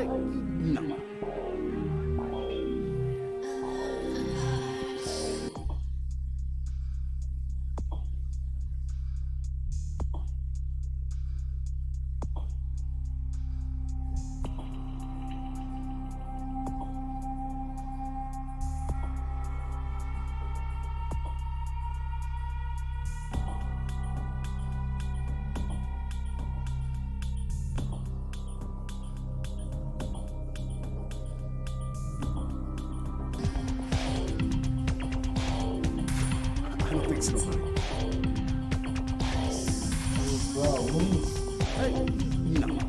No. I don't think so, buddy. Bro, move. No.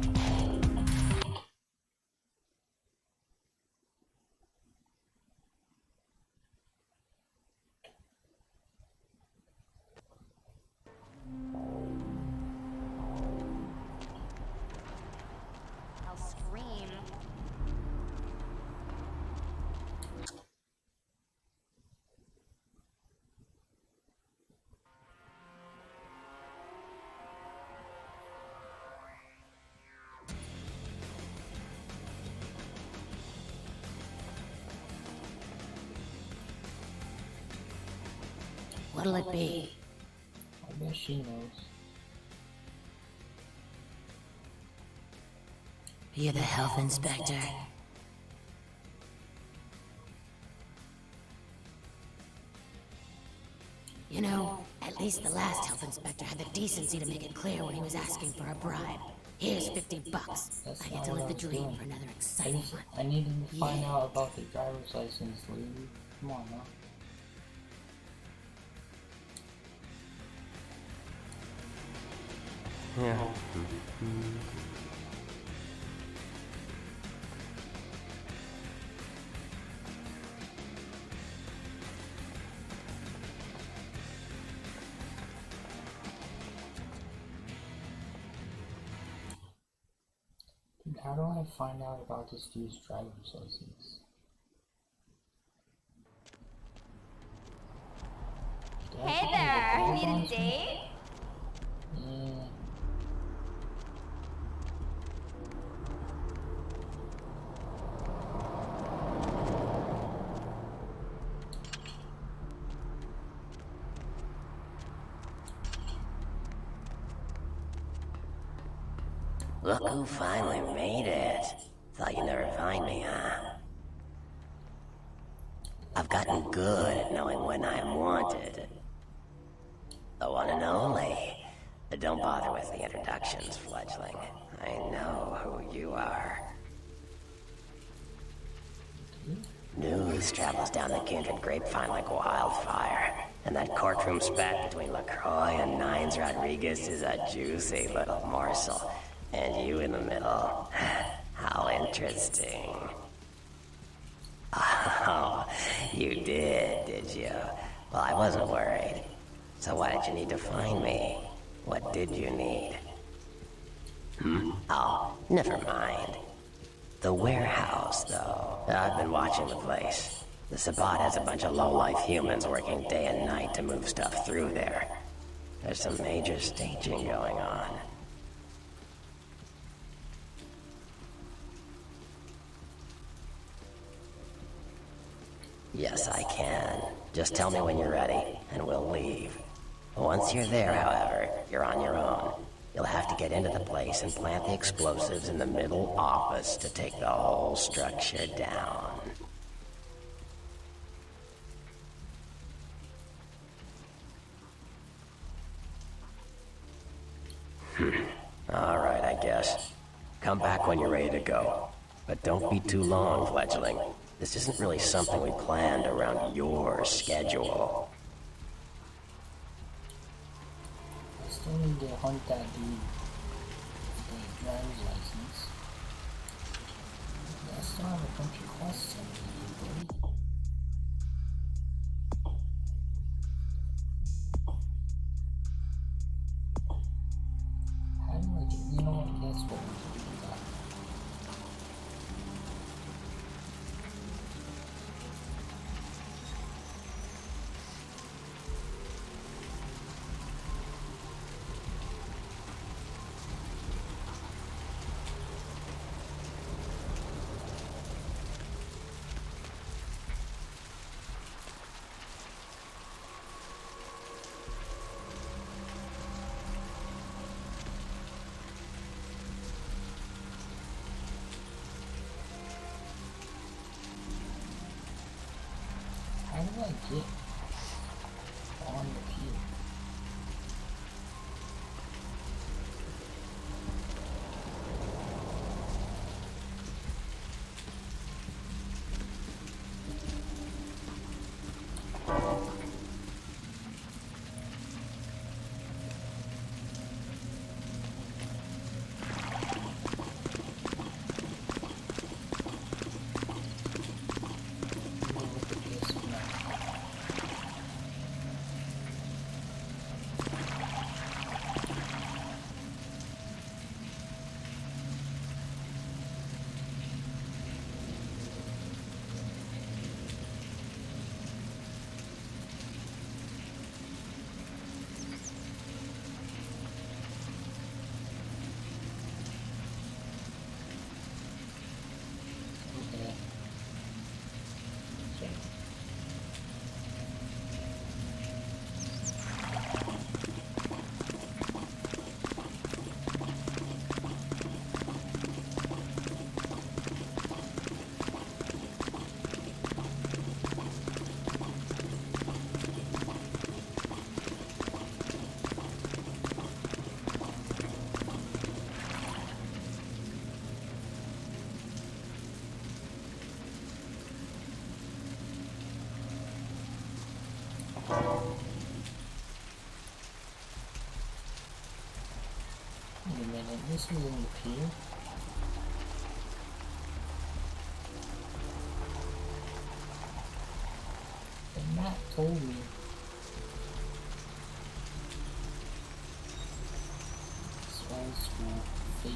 I'll scream. What'll it be? I bet she knows. You're the health inspector. You know, at least the last health inspector had the decency to make it clear when he was asking for a bribe. Here's $50. That's I get not to what live the I was dream doing. for another exciting one. I needed to find out about the driver's license, lady. Come on now. Yeah. Dude, how do I find out about this dude's driver's license? Do I Hey have to there, have need on a me? date? Yeah. Look who finally made it. Thought you'd never find me, huh? I've gotten good at knowing when I'm wanted. The one and only. But don't bother with the introductions, fledgling. I know who you are. News travels down the kindred grapevine like wildfire. And that courtroom spat between LaCroix and Nines Rodriguez is a juicy little morsel. And you in the middle. How interesting. Oh, you did you? Well, I wasn't worried. So why did you need to find me? What did you need? Oh, never mind. The warehouse, though. I've been watching the place. The Sabbat has a bunch of low-life humans working day and night to move stuff through there. There's some major staging going on. Yes, I can. Just tell me when you're ready, and we'll leave. Once you're there, however, you're on your own. You'll have to get into the place and plant the explosives in the middle office to take the whole structure down. Alright, I guess. Come back when you're ready to go. But don't be too long, fledgling. This isn't really something we planned around your schedule. I still need to hunt that dude with the driver's license. I still have a bunch of quests I need to do, buddy. How do I do? You know what? That's what we should do that. shit. On the pier. Wait a minute, this was in the pier? And Matt told me. Swell school, fake.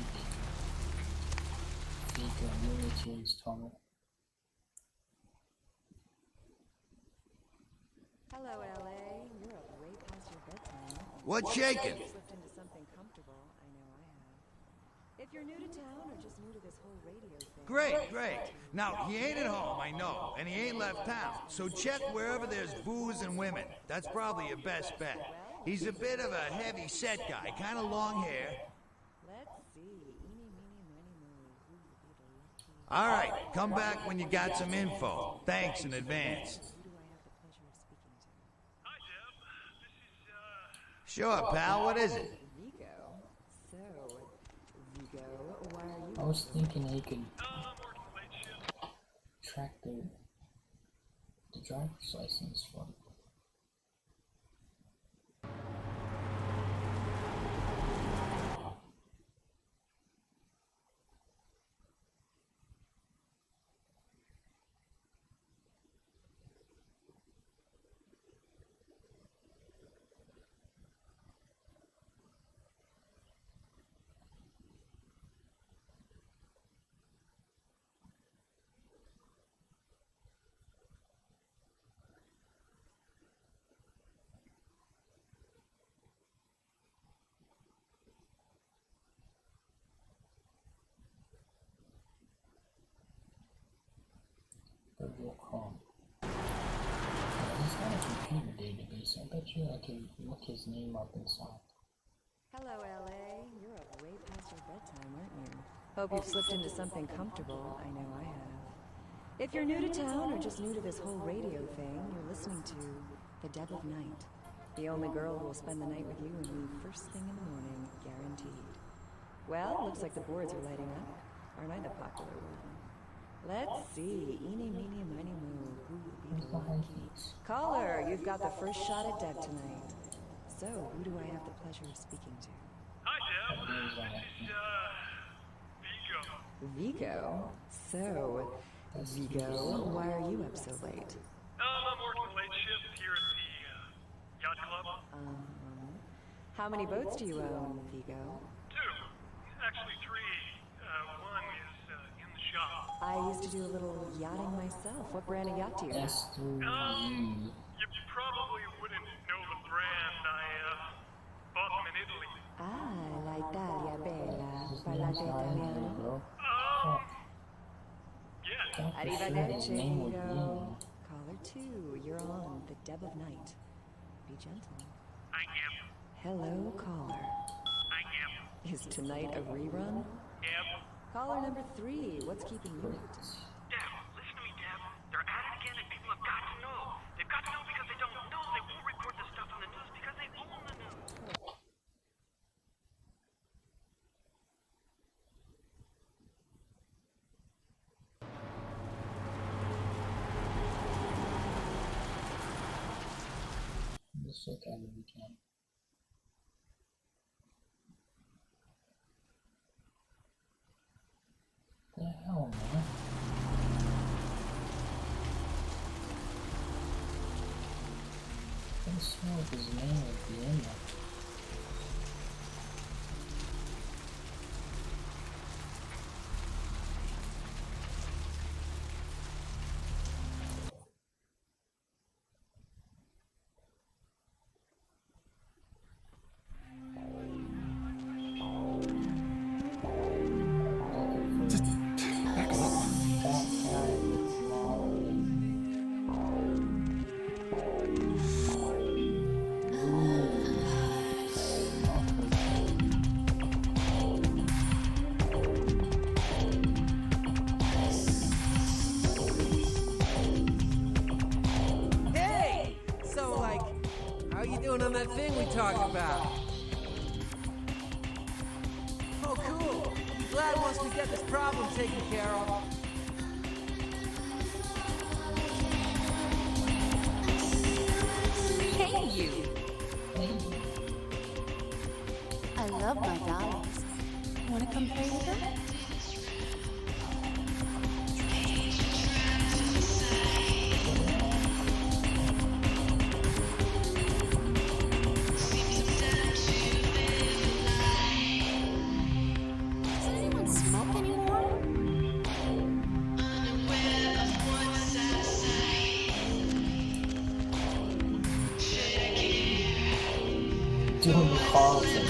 Fake Looney Tunes tunnel. Hello, LA. You're up way past your bedtime. What's shaking? Slipped into something comfortable. I know I have. If you're new to town or just new to this whole radio thing. Great. Now, he ain't at home, I know, and he ain't left town. So check wherever there's booze and women. That's probably your best bet. He's a bit of a heavy set guy, kind of long hair. Let's see. Eeny, meeny, miny, moe. Who would be the lucky? All right, come back when you got some info. Thanks in advance. Who do I have the pleasure of speaking to? Hi, Deb. This is, Sure, pal, what is it? Vigo. So, Vigo, why are you? I was thinking he could I'm working late shift. track the driver's license from. Virtual com. He's got a computer database. I bet you I can look his name up inside. Hello, LA. You're up way past your bedtime, aren't you? Hope you've slipped into something comfortable. I know I have. If you're new to town or just new to this whole radio thing, you're listening to The Deb of Night. The only girl who will spend the night with you and me first thing in the morning, guaranteed. Well, looks like the boards are lighting up. Aren't I the popular one? Let's see. Eeny, meeny, miny, moe. Who will be the lucky? Caller, you've got the first shot at Deb tonight. So, who do I have the pleasure of speaking to? Hi, Deb. This is, Vigo. Vigo? So, Vigo, why are you up so late? I'm working late shift here at the, yacht club. How many boats do you own, Vigo? 2. Actually 3. One is, in the shop. I used to do a little yachting myself. What brand of yacht do you have? S through Z. You probably wouldn't know the brand. I, bought them in Italy. Ah, la Italia bella. His Parlate name's not in here, italiano? bro. Yeah. Thought for sure Arrivederci, his name would be in Vigo. here. Caller 2, you're on The Deb of Night. Be gentle. I am. Hello, caller. I am. Is tonight a rerun? Deb. Caller number 3, what's keeping you up? Deb, listen to me, Deb. They're at it again and people have got to know. They've got to know Let's look at it again. The hell, man? I swear his name would be in there. Hey! So, like, how you doing on that thing we talked about? Oh, cool. Glad once we get this problem taken care of. Hey, you! I love my dollies. Wanna come play with them? Does anyone smoke anymore? Doing the Carlton.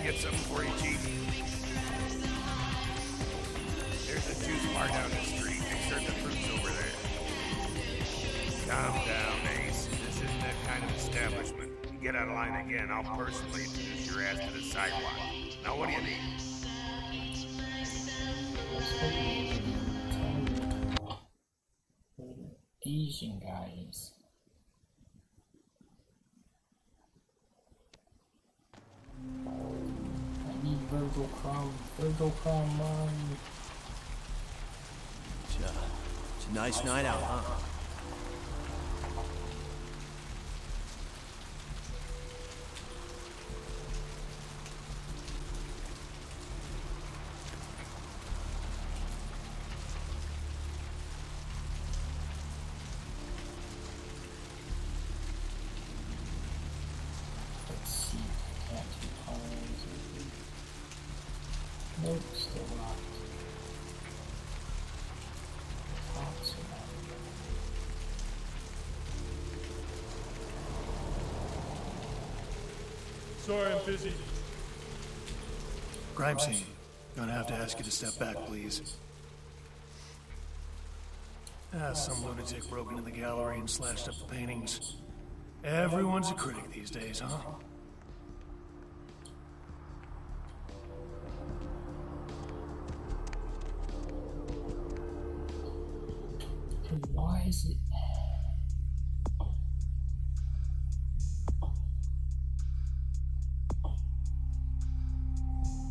Get something for you, Chief. There's a juice bar down the street. They serve the fruits over there. Calm down, Ace. This isn't that kind of establishment. You get out of line again, I'll personally introduce your ass to the sidewalk. Now, what do you need? Asian guys. I need Virgil Crumb money. It's a nice night out, huh? Let's see. Can't do colors. Nope, still locked. Lots of them. Sorry, I'm busy. Crime scene. Gonna have to ask you to step back, please. Some lunatic broke into the gallery and slashed up the paintings. Everyone's a critic these days, huh? And why is it?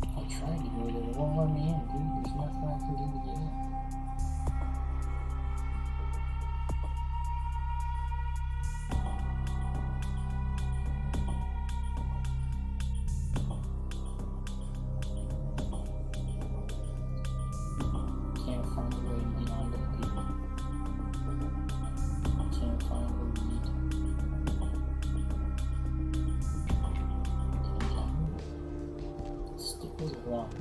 I tried to go there. It won't let me in, dude. There's nothing I can do to get in. Can't find a way to get onto the people. Can't find a lead. Stick with one.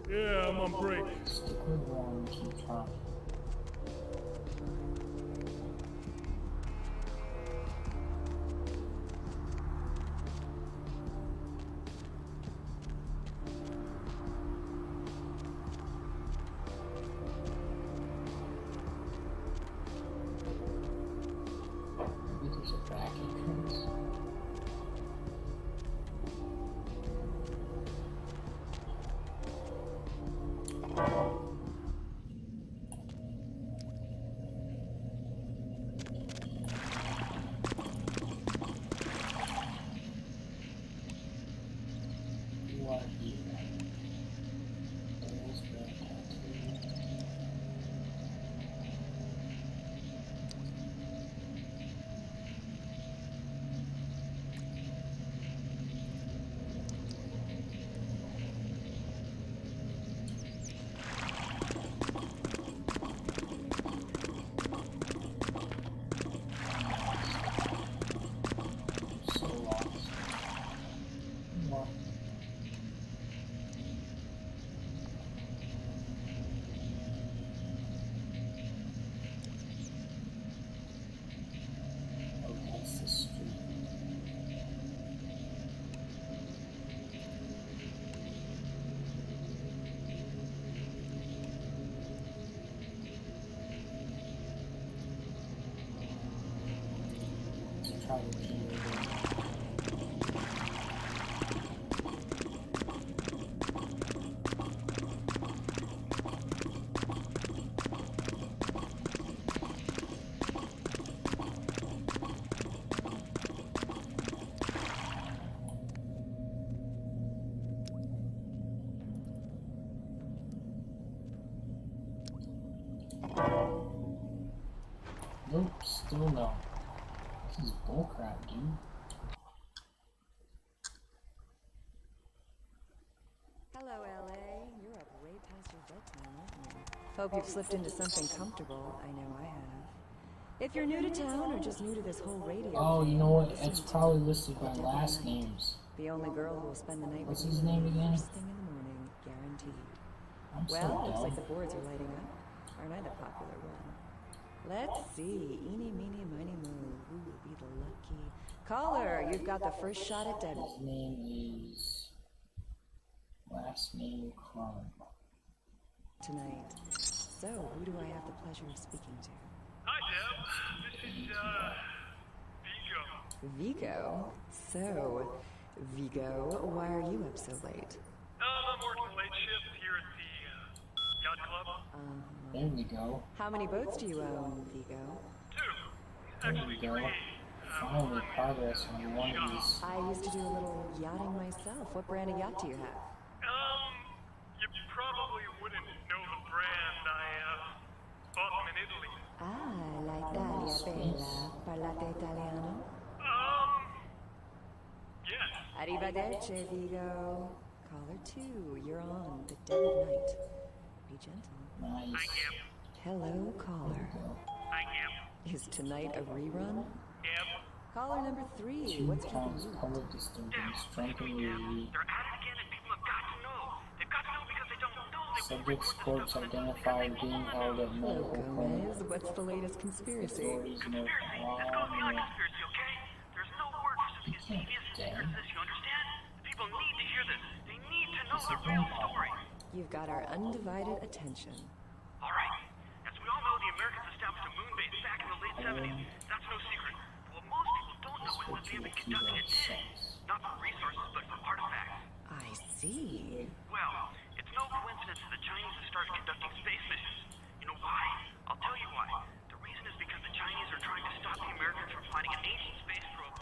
Yeah, I'm on break. Stick with one and keep trying. What here? Devil's Breath Tattoo. So lost. What? Oh, that's the street. Let's try to keep it in. Nope, still no. This is bullcrap, dude. Hello, LA. You're up way past your bedtime, aren't you? Hope you've slipped into something comfortable. I know I have. If you're new to town or just new to this whole radio Oh, you thing, know what? listen It's to probably listed by Dead last Night. names. The only girl who will spend the night What's with his you name again? first thing in the morning, guaranteed. I'm so Well, looks dumb. like the boards are lighting up. Aren't I the popular one? Let's see. Eeny, meeny, miny, moe. Who will be the lucky caller? You've got the first shot at Debbie. His name is... Last name Crumb. Tonight. So, who do I have the pleasure of speaking to? Hi, Deb. This is, Vigo. Vigo? So, Vigo, why are you up so late? I'm working late shift here at the, yacht club. There we go. How many boats do you own, Vigo? Two. There Actually, we go. three. Finally progress on one of these. I used to do a little yachting myself. What brand of yacht do you have? You probably wouldn't know the brand. I, bought them in Italy. Ah, la Italia bella. Parlate italiano? Yes. Arrivederci, Vigo. Caller 2, you're on the dead of night. Be gentle. Nice. Hello, caller. Is tonight a rerun? Caller number 3, 2 what's keeping pounds you? color disturbance, drunkenly weak. They're at it again and people have got to know. They've got to know because they don't know they Subject's corpse identified being held at Hello, medical Gomez. clinic. What's the latest conspiracy? Authorities know Let's go beyond conspiracy, okay? There's no word for something as devious and secret as this, you understand? The people need to hear this. They need to know the real story. You've got our undivided attention. Alright. As we all know, the Americans established a moon base back in the late 70s. That's no secret. What most people don't know is that they have been conducting a dig. Not for resources, but for artifacts. I see. Well, it's no coincidence that the Chinese have started conducting space missions. You know why? I'll tell you why. The reason is because the Chinese are trying to stop the Americans from finding an ancient space probe.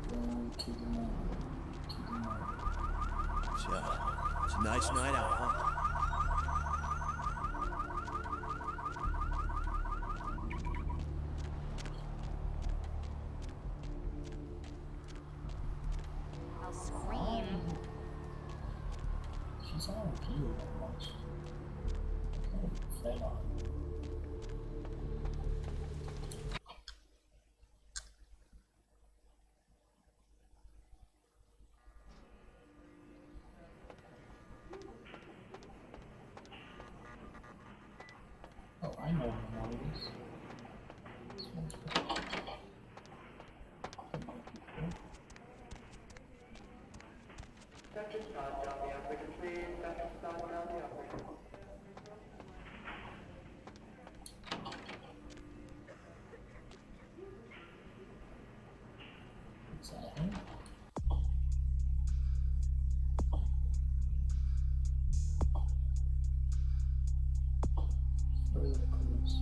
Going to the moon. To the moon. It's a nice night out, huh? I'll scream. She's not repeating that much. Kind of fed on. Oh, I know what one is. This one's good. What's that here? Further clues.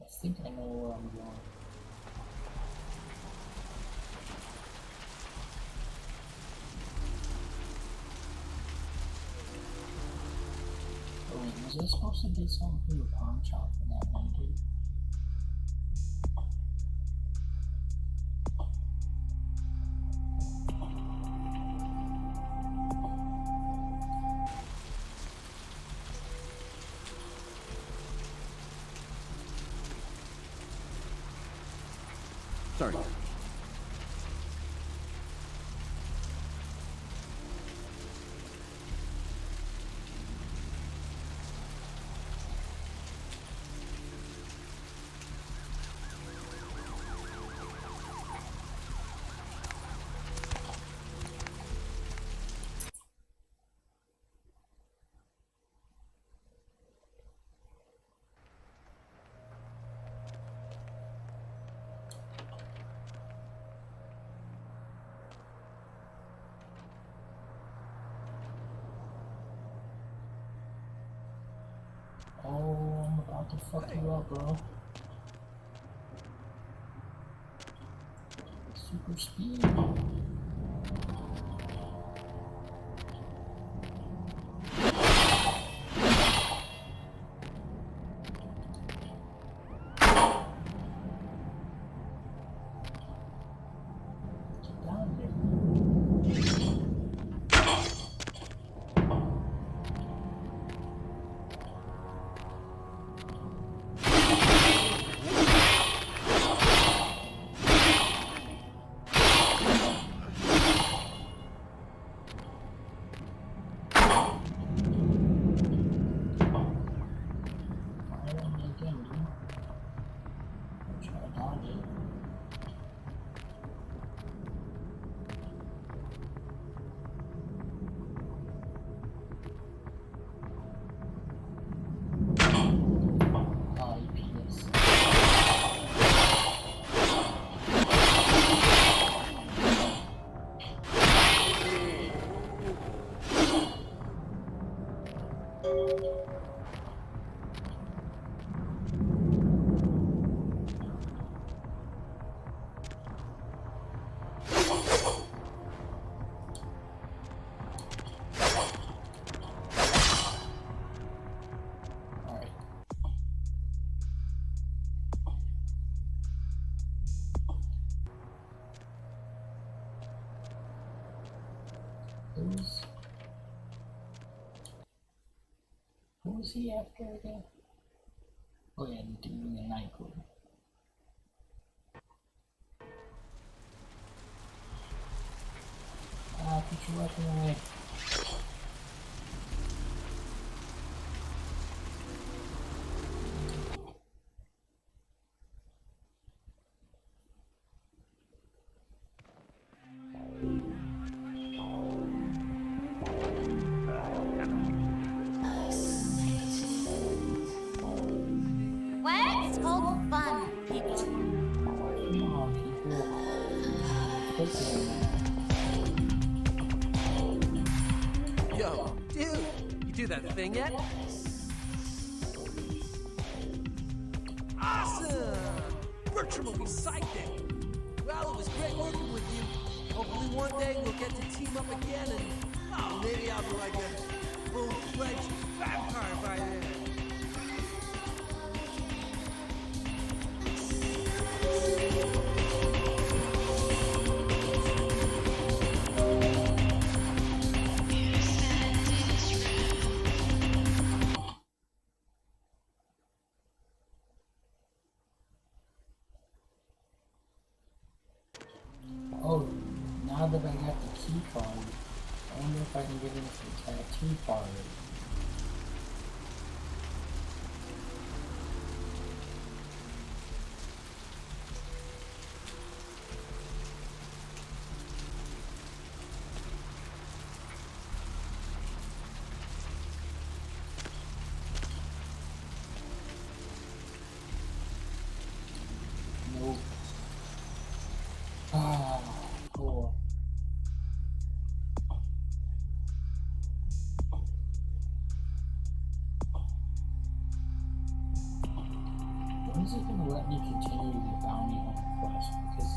I think I know where I'm going. Oh wait, was I supposed to get something from the pawn shop for that one dude? Sorry. Oh, I'm about to fuck you up, bro. Super speed. Get down there. Who was he after again? Oh yeah, the dude in the nightclub. Ah, put your weapon away. Let's hold fun, people. Come on, people. Take it. do that thing yet? Awesome! Bertram will be psyched then. Well, it was great working with you. Hopefully one day we'll get to team up again and, oh, maybe I'll be like a full-fledged vampire by then. Oh, now that I got the key card, I wonder if I can get into the tattoo part. Nope. Ah, cool. When is it gonna let me continue the bounty hunter quest? Because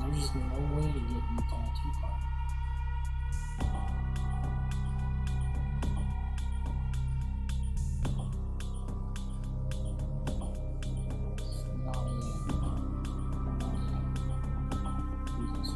there's just no way to get in the tattoo part. Not yet. Not yet. Jesus.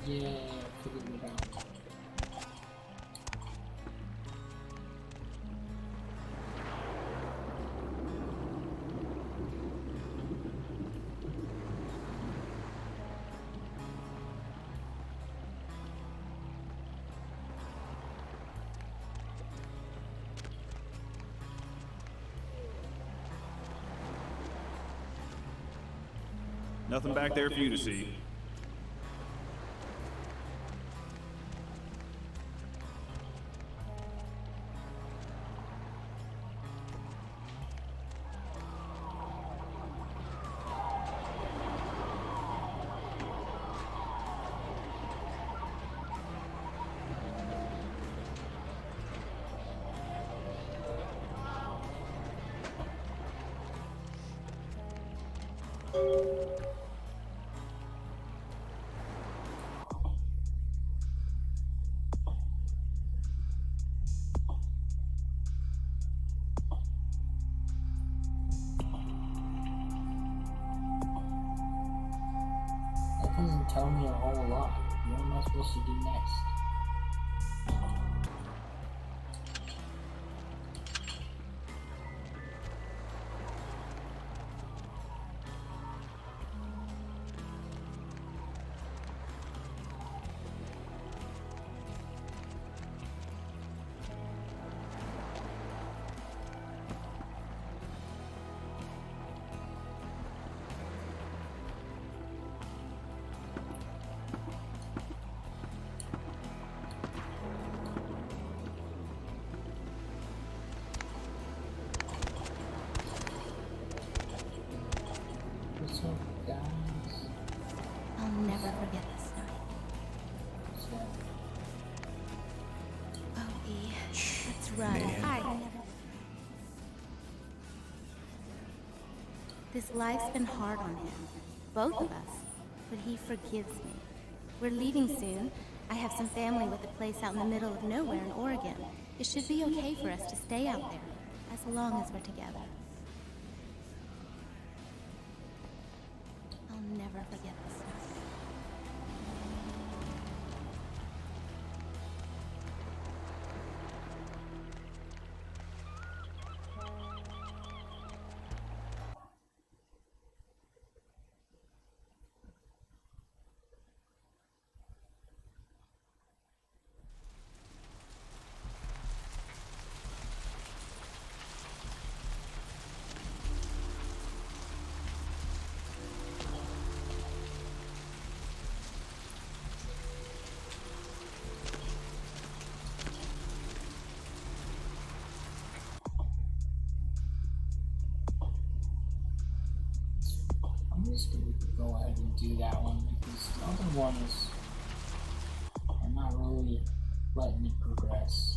Yeah, figured it out. Nothing back there for you to see. That doesn't tell me a whole lot. What am I supposed to do next? What's up, guys? I'll never forget this night. What's up? Oh, E. Let's run. Hi. This life's been hard on him. Both of us. But he forgives me. We're leaving soon. I have some family with a place out in the middle of nowhere in Oregon. It should be okay for us to stay out there, as long as we're together. I'll never forget this night. just gonna go ahead and do that one because the other one is, I'm not really letting it progress.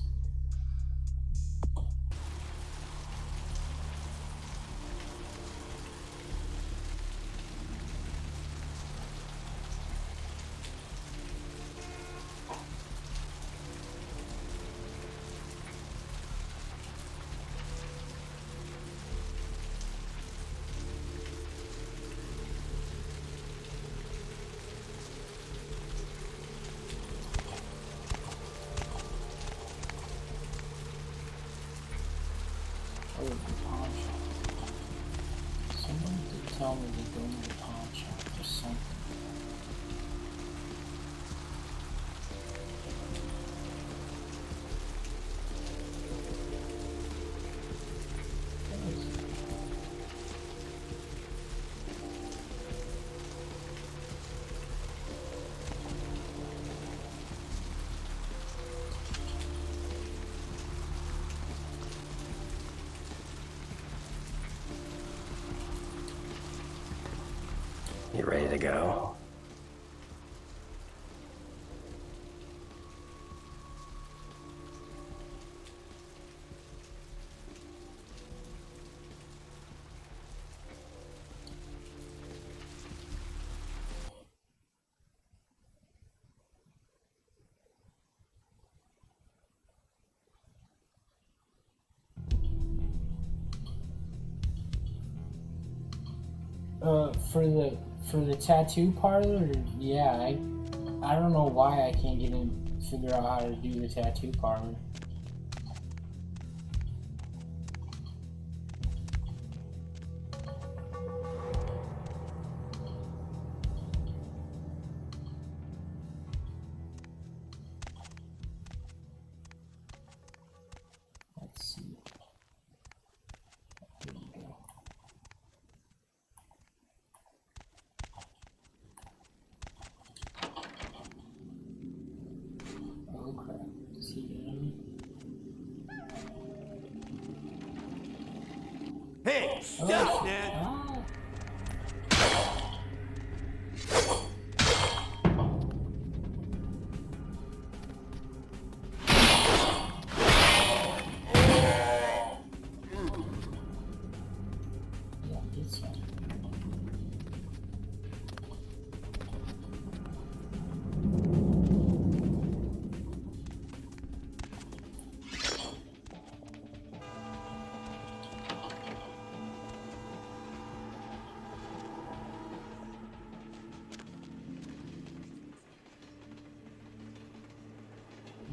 Oh, the pawn shop. Someone did tell me to go to the pawn shop or something. You ready to go? For the tattoo parlor, yeah, I don't know why I can't figure out how to do the tattoo parlor. Let's see. Here we go. Oh crap. Is he getting me? Hey, stop, Ned! Ah. Yeah, this one.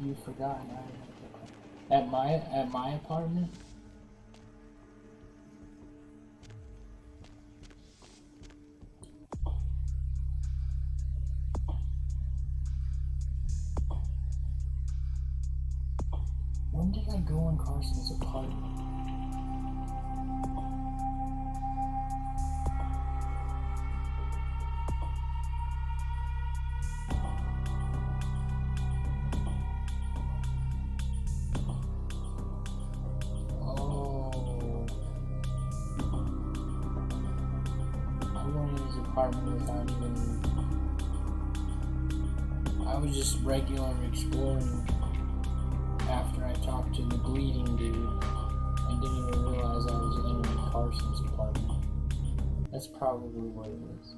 You forgot. At my apartment? When did I go in Carson's apartment? Oh. I went in his apartment without even... I was just regular exploring after I talked to the bleeding dude. I didn't even realize I was entering Carson's apartment. That's probably what it is.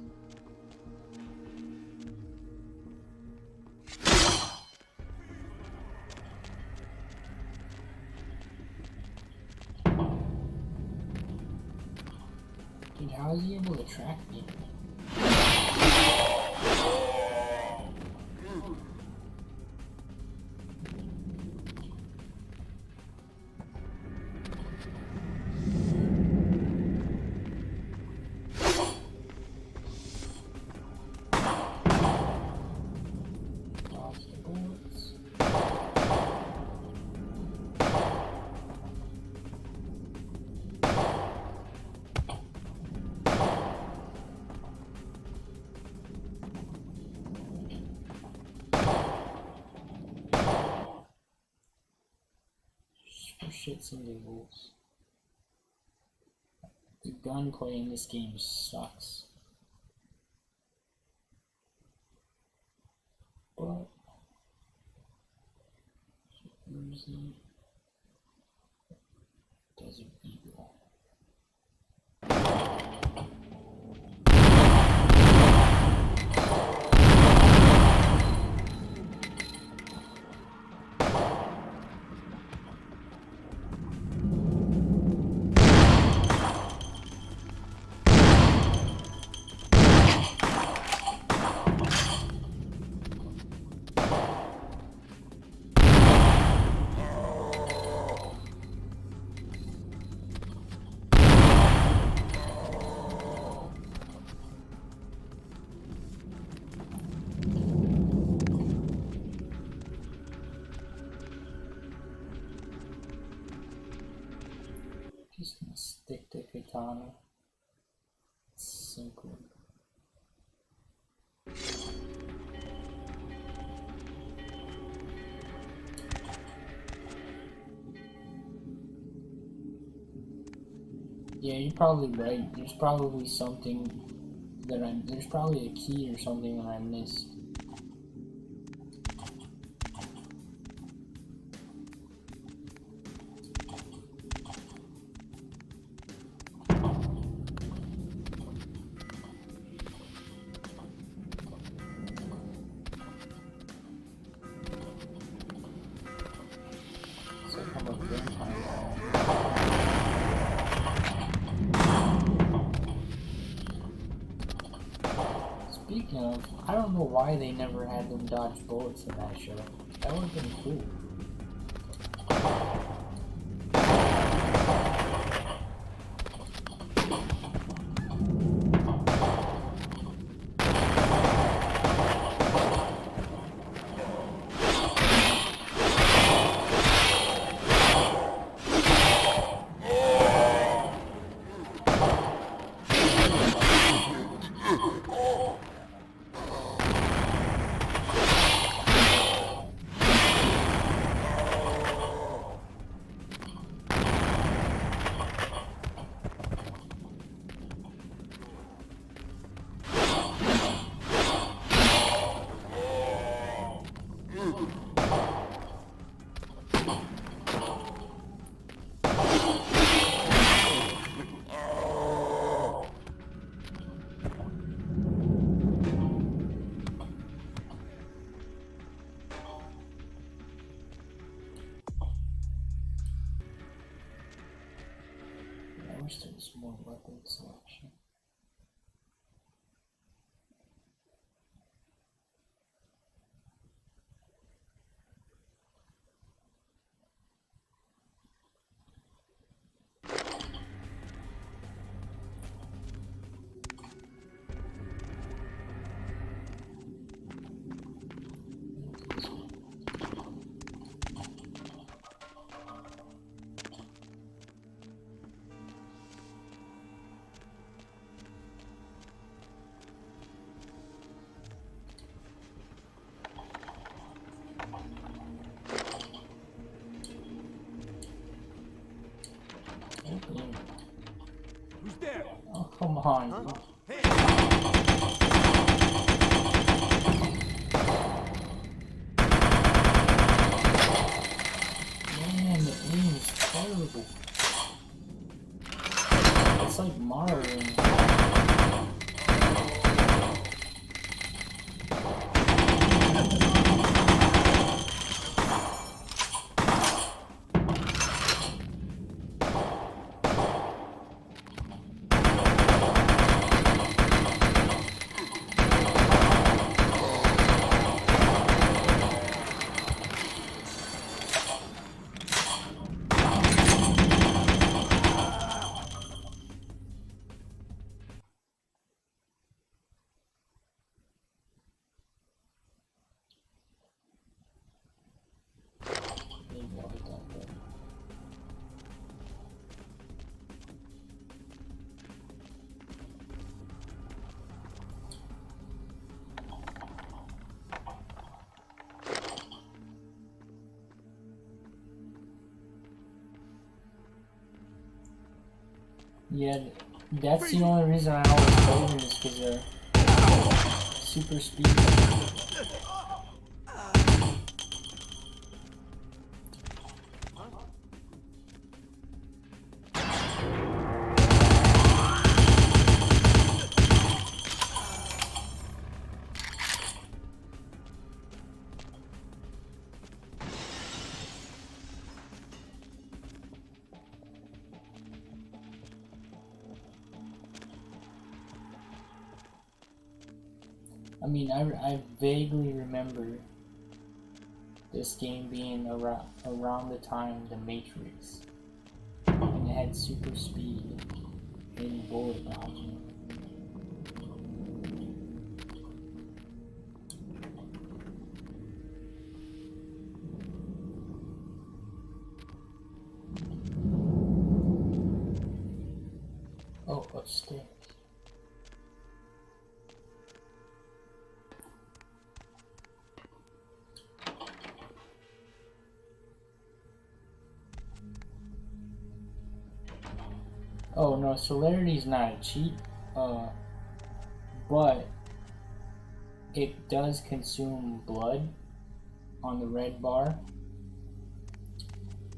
Dude, how is he able to track me? Dodge the bullets. For shits and giggles. The gunplay in this game sucks. but Uzi, Desert Eagle. Just gonna stick to katana. It's so cool. Yeah, you're probably right. There's probably something that there's probably a key or something that I missed. So I'm a vampire. Speaking of, I don't know why they never had them dodge bullets in that show. That would have been cool. I wish there was more weapon selection. Who's there? Oh, come on. Huh? Hey. Man, the aim is terrible. It's like Mario. Yeah, that's the only reason I always play them is because they're super speedy. I mean, I vaguely remember this game being around the time The Matrix, and it had super speed and bullet dodging. Oh, upstairs. Oh no, celerity's not a cheat, but it does consume blood on the red bar.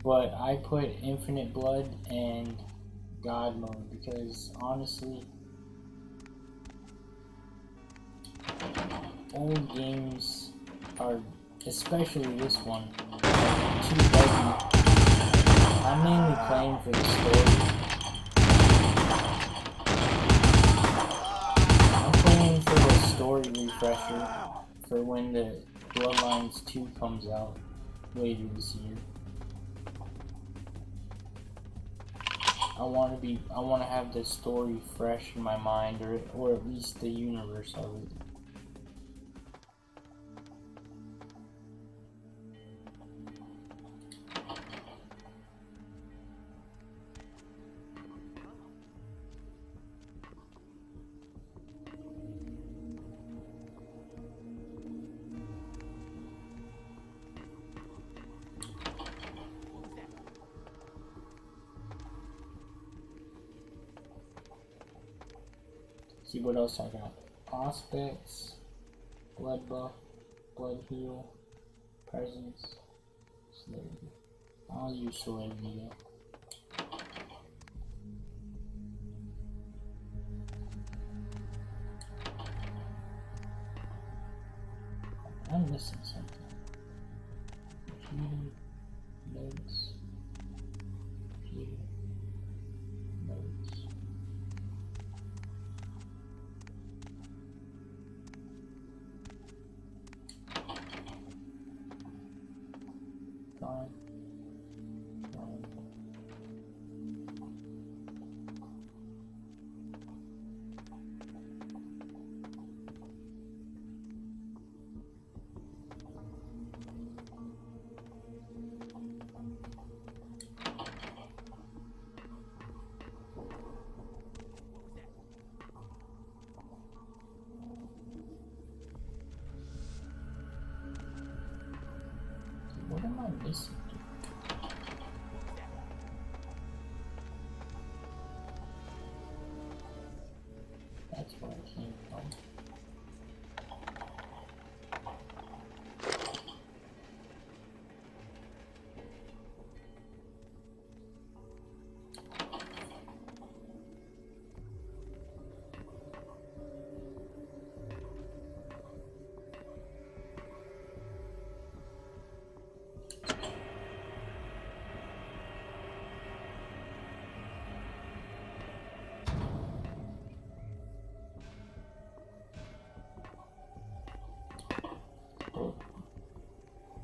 But I put infinite blood and God mode because honestly, old games are, especially this one, too heavy. I'm mainly playing for the story. I'm playing for the story refresher for when the Bloodlines 2 comes out later this year. I want to have the story fresh in my mind, or at least the universe of it. See what else I got. Aspects, blood buff, blood heal, presence, celerity. I'll use celerity though. I'm missing something. Computer, notes, computer, notes. Gone. Gone. What am I missing? That's where I came from.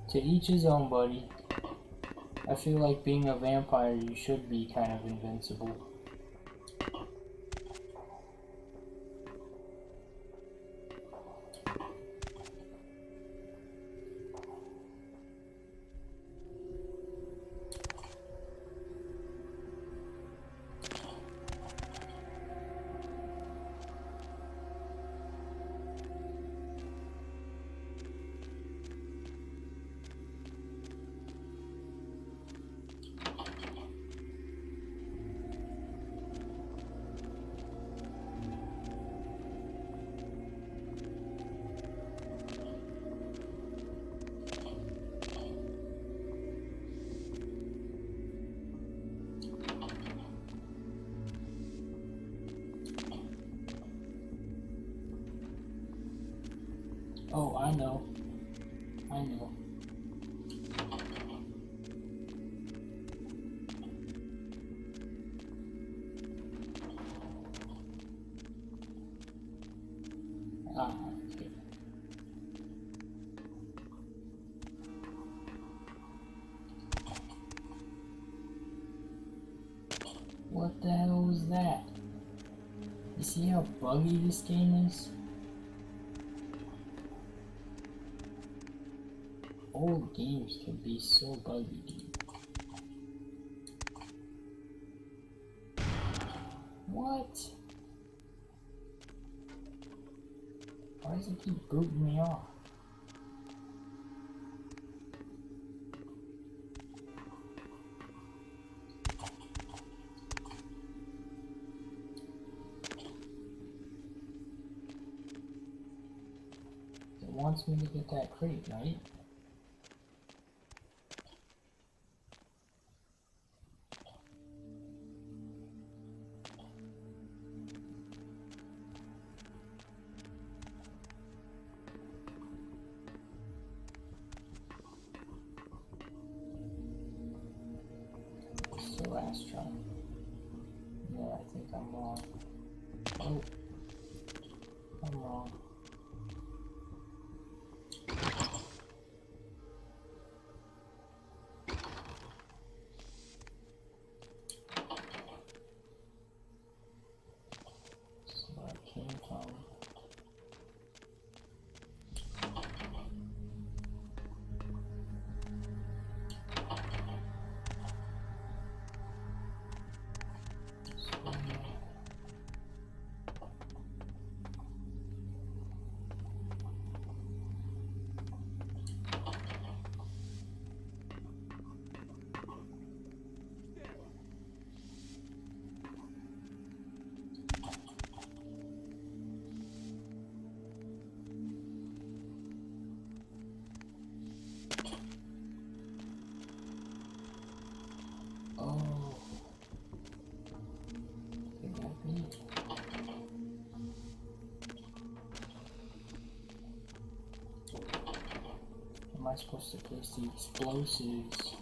To each his own, buddy. I feel like being a vampire, you should be kind of invincible. Oh, I know. I know. Ah, okay. that? You see how buggy this game is? Old games can be so buggy, dude. What? Why does it keep booting me off? It wants me to get that crate, right? The last try. Yeah, I think I'm wrong. Oh, I'm wrong. That's where I came from. Oh, it got me. Am I supposed to place the explosives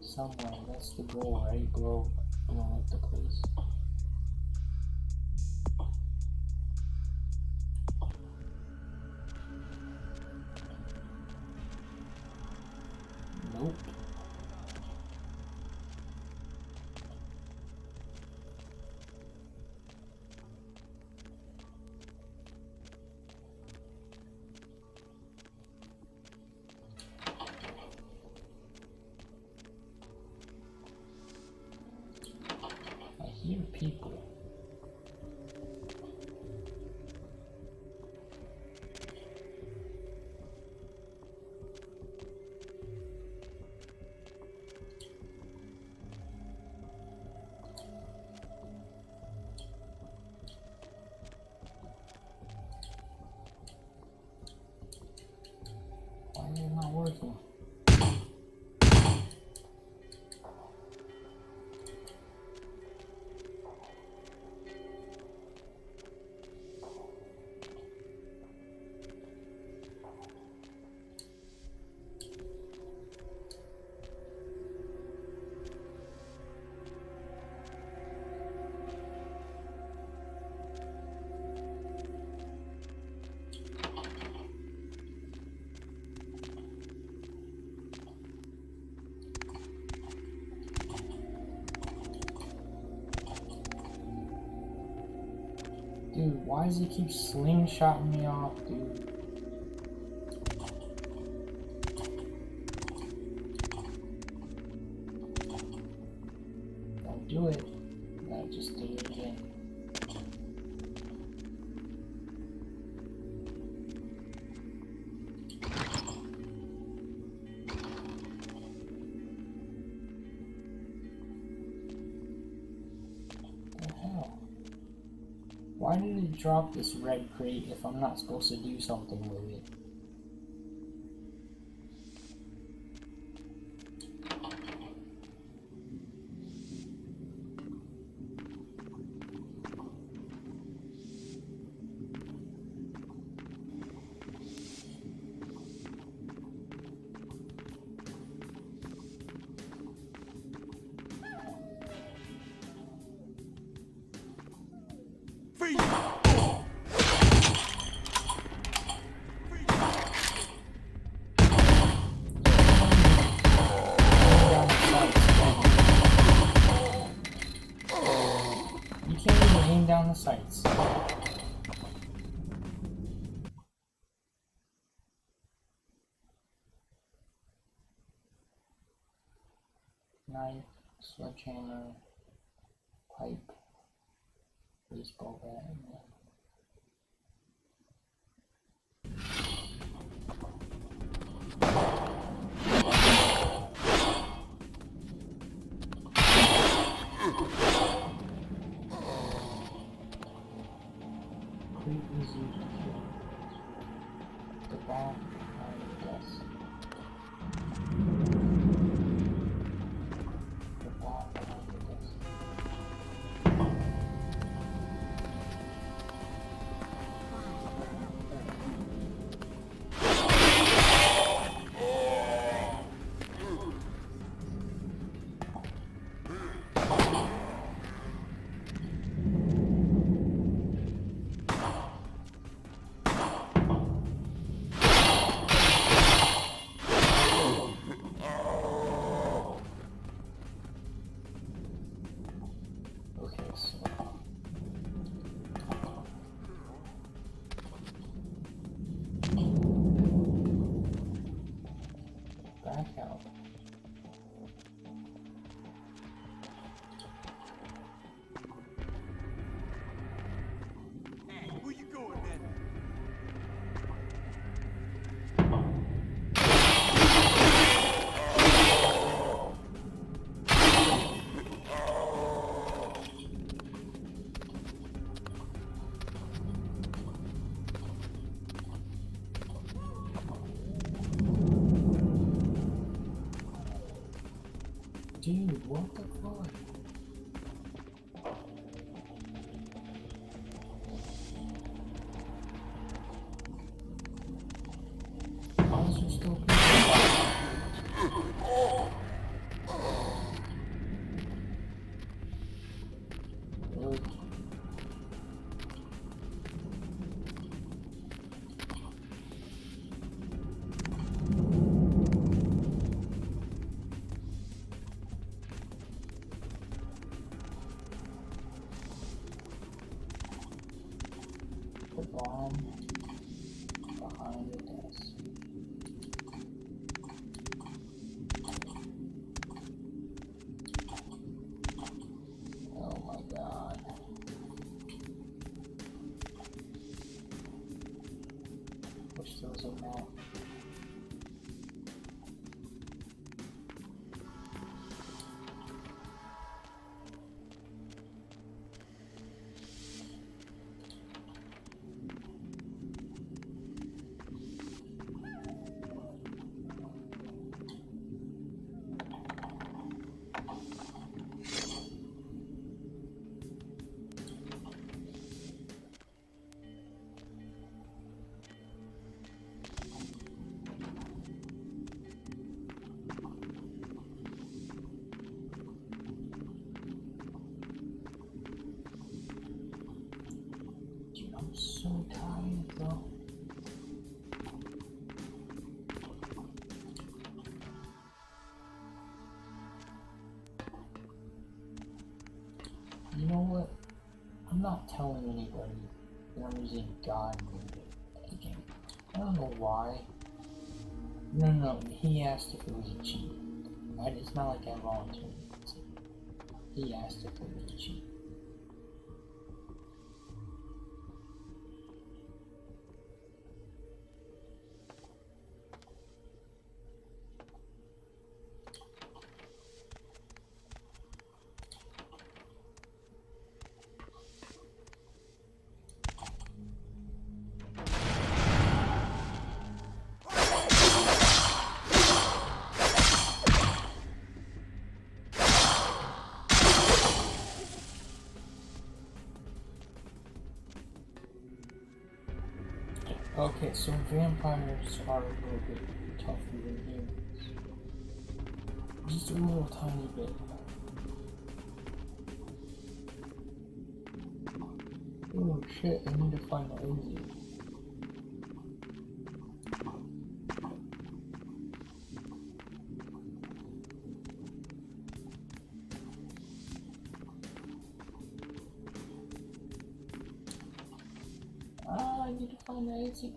somewhere? That's the goal, right? Blow up the place. Nope. I hear people. Why is it not working? Dude, why does he keep slingshotting me off, dude? Don't do it. I just did it again. What the hell? Why did it drop this red crate if I'm not supposed to do something with it? knife, sledgehammer, pipe, baseball bat, and pretty easy to kill. The bat behind the desk. The bat behind the desk. Okay, so back out. Hey, where you going, man? Dude, what the fuck? Why is there still people? Really? The bomb behind the desk. Oh my god. Wish there was a map. Dude, I'm so tired, bro. You know what? I'm not telling anybody that I'm using God mode again. I don't know why. No, he asked if it was a cheat. It's not like I volunteered. He asked if it was a cheat. Okay, so vampires are a little bit tougher than humans. Just a little tiny bit. Oh shit, I need to find the exit. I need to find the exit.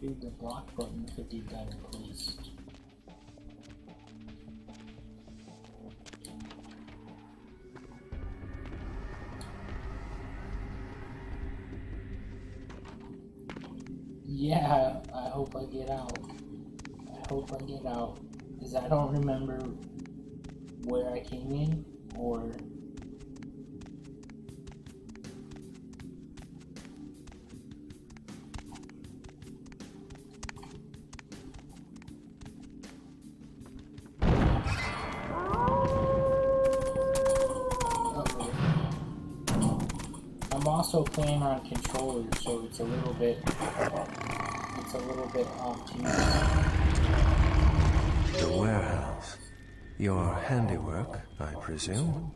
figured the block button could be better placed. Yeah, I hope I get out. I hope I get out. Because I don't remember where I came in, or... I'm also playing on controller, so it's a little bit off too. The warehouse. Your handiwork, I presume?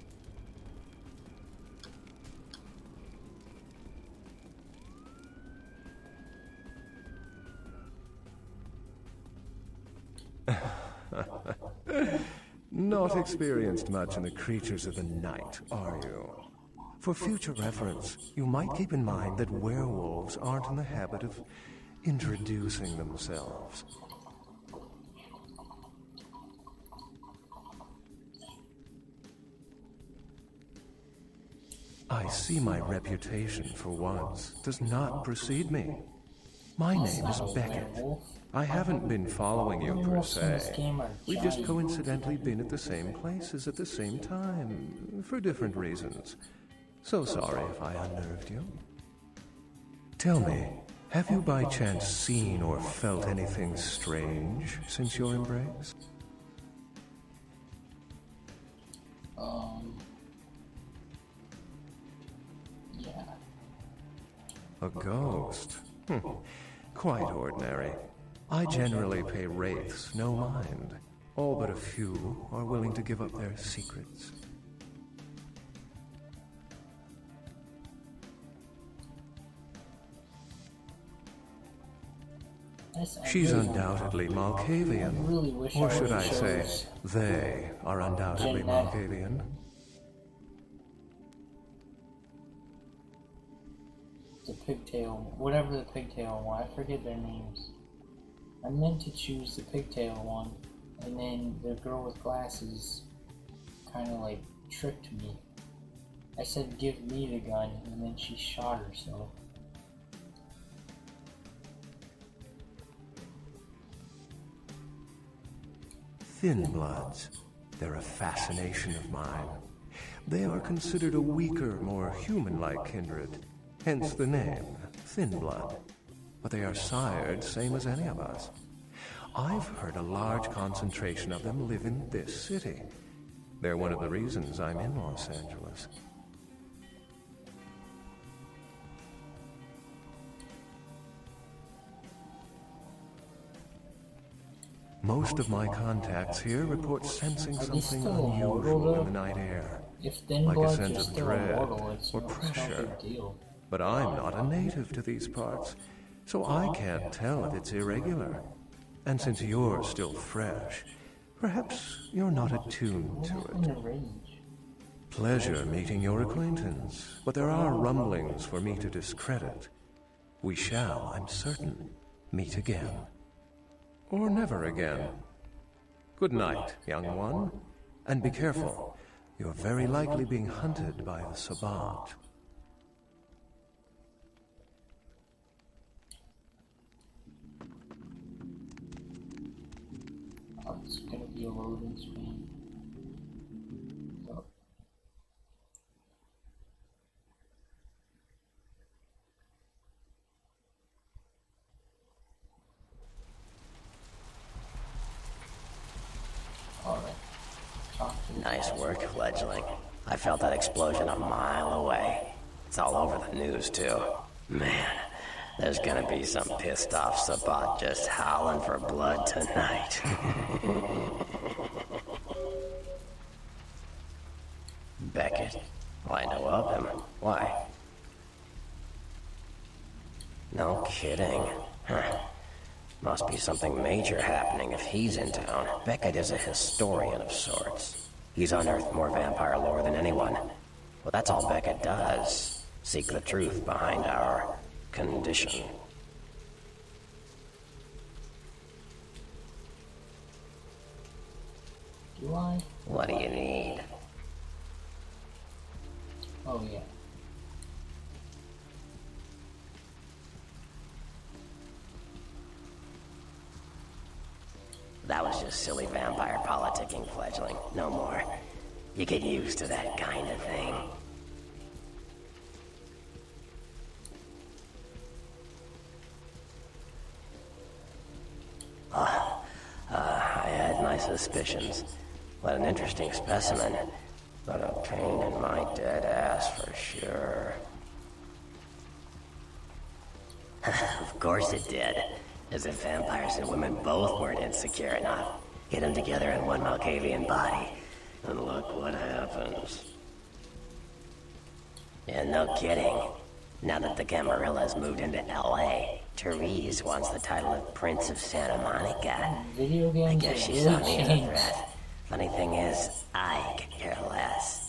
Not experienced much in the creatures of the night, are you? For future reference, you might keep in mind that werewolves aren't in the habit of introducing themselves. I see my reputation, for once, does not precede me. My name is Beckett. I haven't been following you per se. We've just coincidentally been at the same places at the same time, for different reasons. So sorry if I unnerved you. Tell me, have you by chance seen or felt anything strange since your embrace? Yeah. A ghost? Quite ordinary. I generally pay wraiths no mind. All but a few are willing to give up their secrets. She's undoubtedly Malkavian. Or should I say, they are undoubtedly Malkavian. The pigtail, whatever the pigtail one, I forget their names. I meant to choose the pigtail one, and then the girl with glasses kind of like tricked me. I said give me the gun, and then she shot herself. Thin bloods. They're a fascination of mine. They are considered a weaker, more human-like kindred. Hence the name, Thin Blood. But they are sired same as any of us. I've heard a large concentration of them live in this city. They're one of the reasons I'm in Los Angeles. Most of my contacts here report sensing something unusual in the night air, like a sense of dread or pressure. But I'm not a native to these parts, so I can't tell if it's irregular. And since you're still fresh, perhaps you're not attuned to it. Pleasure meeting your acquaintance, but there are rumblings for me to discredit. We shall, I'm certain, meet again. Or never again. Good night, young one. And be careful. You're very likely being hunted by the Sabbat. Oh, it's gonna be a loading screen. Oh. Nice work, fledgling. I felt that explosion a mile away. It's all over the news, too. Man, there's gonna be some pissed off Sabbat just howling for blood tonight. Beckett? Well, I know of him. Why? No kidding. Huh. Must be something major happening if he's in town. Beckett is a historian of sorts. He's unearthed more vampire lore than anyone. Well, that's all Beckett does. Seek the truth behind our condition. Do I? What do you need? Oh, yeah. That was just silly vampire politicking, fledgling. No more. You get used to that kind of thing. I had my suspicions. What an interesting specimen. But a pain in my dead ass for sure. Of course it did. As if vampires and women both weren't insecure enough. Get them together in one Malkavian body, and look what happens. Yeah, no kidding. Now that the Camarillas moved into LA, Therese wants the title of Prince of Santa Monica. Video games I guess she really saw me as a changed. threat. Funny thing is, I could care less.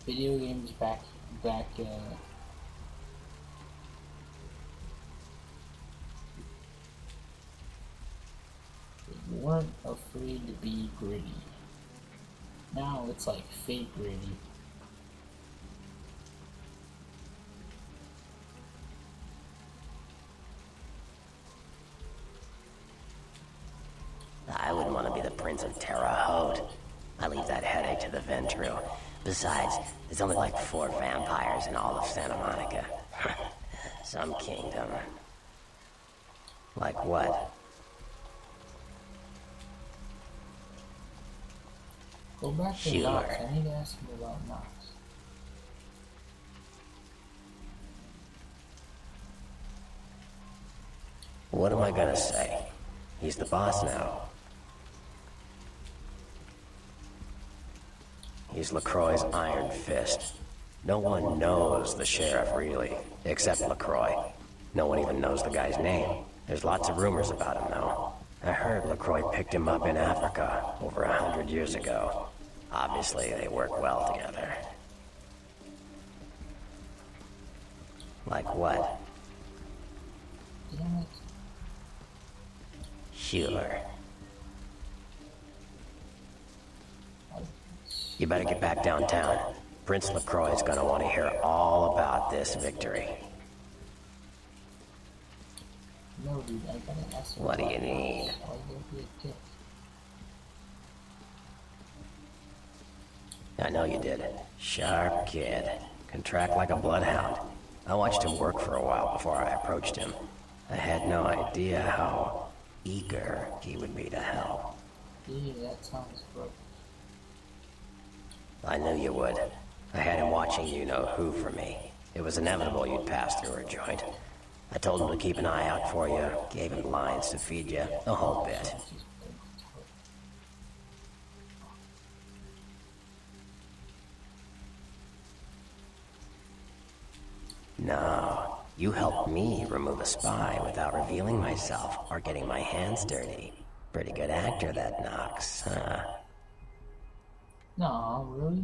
Video games back, they weren't afraid to be gritty. Now it's like fake gritty. I wouldn't want to be the Prince of Terre Haute. I leave that headache to the Ventru. Besides, there's only like 4 vampires in all of Santa Monica. Some kingdom. Like what? Go back to Sure. Knox. I need to ask him about Knox. What am I gonna say? He's the boss now. He's LaCroix's Iron Fist. No one knows the sheriff really, except LaCroix. No one even knows the guy's name. There's lots of rumors about him though. I heard LaCroix picked him up in Africa over 100 years ago. Obviously, they work well together. Like what? Damn it. Sure. You better get back downtown. Prince LaCroix is gonna want to hear all about this victory. No, dude, I gotta ask him What do about you need? Knox. Why you be a dick? I know you did. Sharp kid. Can track like a bloodhound. I watched him work for a while before I approached him. I had no idea how eager he would be to help. Yeah, that sounds broke. I knew you would. I had him watching you-know-who for me. It was inevitable you'd pass through her joint. I told him to keep an eye out for you, gave him lines to feed you, the whole bit. No, you helped me remove a spy without revealing myself or getting my hands dirty. Pretty good actor, that Knox, huh? No, really?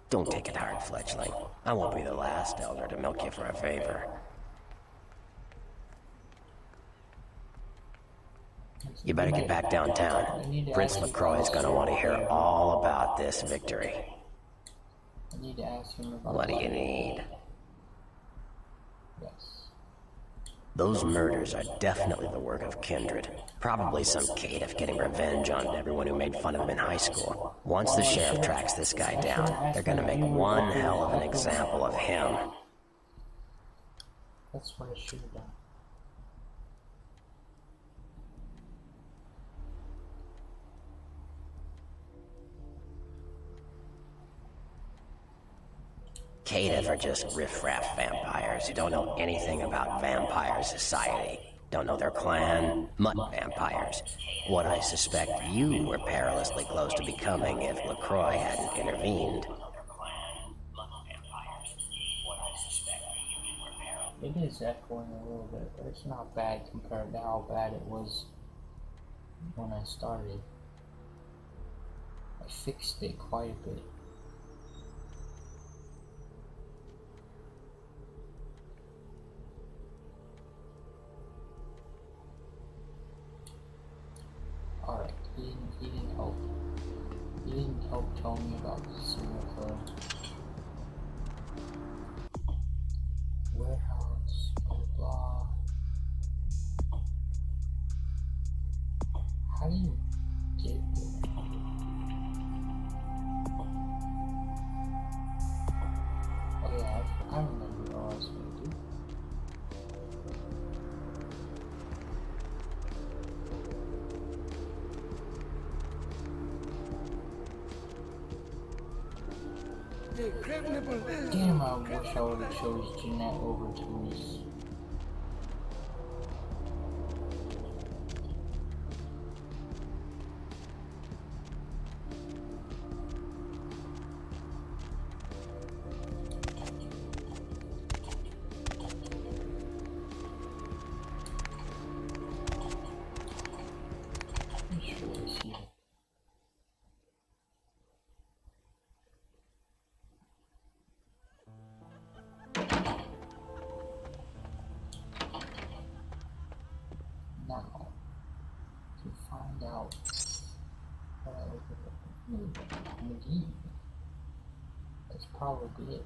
Don't take it hard, fledgling. I won't be the last elder to milk you for a favor. You better get back downtown. Prince LaCroix is gonna want to hear all about this victory. I need to ask him about What do you need? Yes. Those murders are definitely the work of kindred. Probably some caitiff getting revenge on everyone who made fun of him in high school. Once the sheriff tracks this guy down, they're gonna make one hell of an example of him. That's what I should have done. Caitiff are just riffraff vampires who don't know anything about vampire society. Don't know their clan, mutt vampires. What I suspect you were perilously close to becoming if LaCroix hadn't intervened. It is echoing a little bit, but it's not bad compared to how bad it was when I started. I fixed it quite a bit. He didn't help tell me about the serial killer. Warehouse, blah blah. How do you get there? Oh yeah, I remember what I was gonna do. Damn, I wish I would have chose Jeanette over Therese. I'm sure I see it. Now, to find out what I opened up McGee, that's probably it.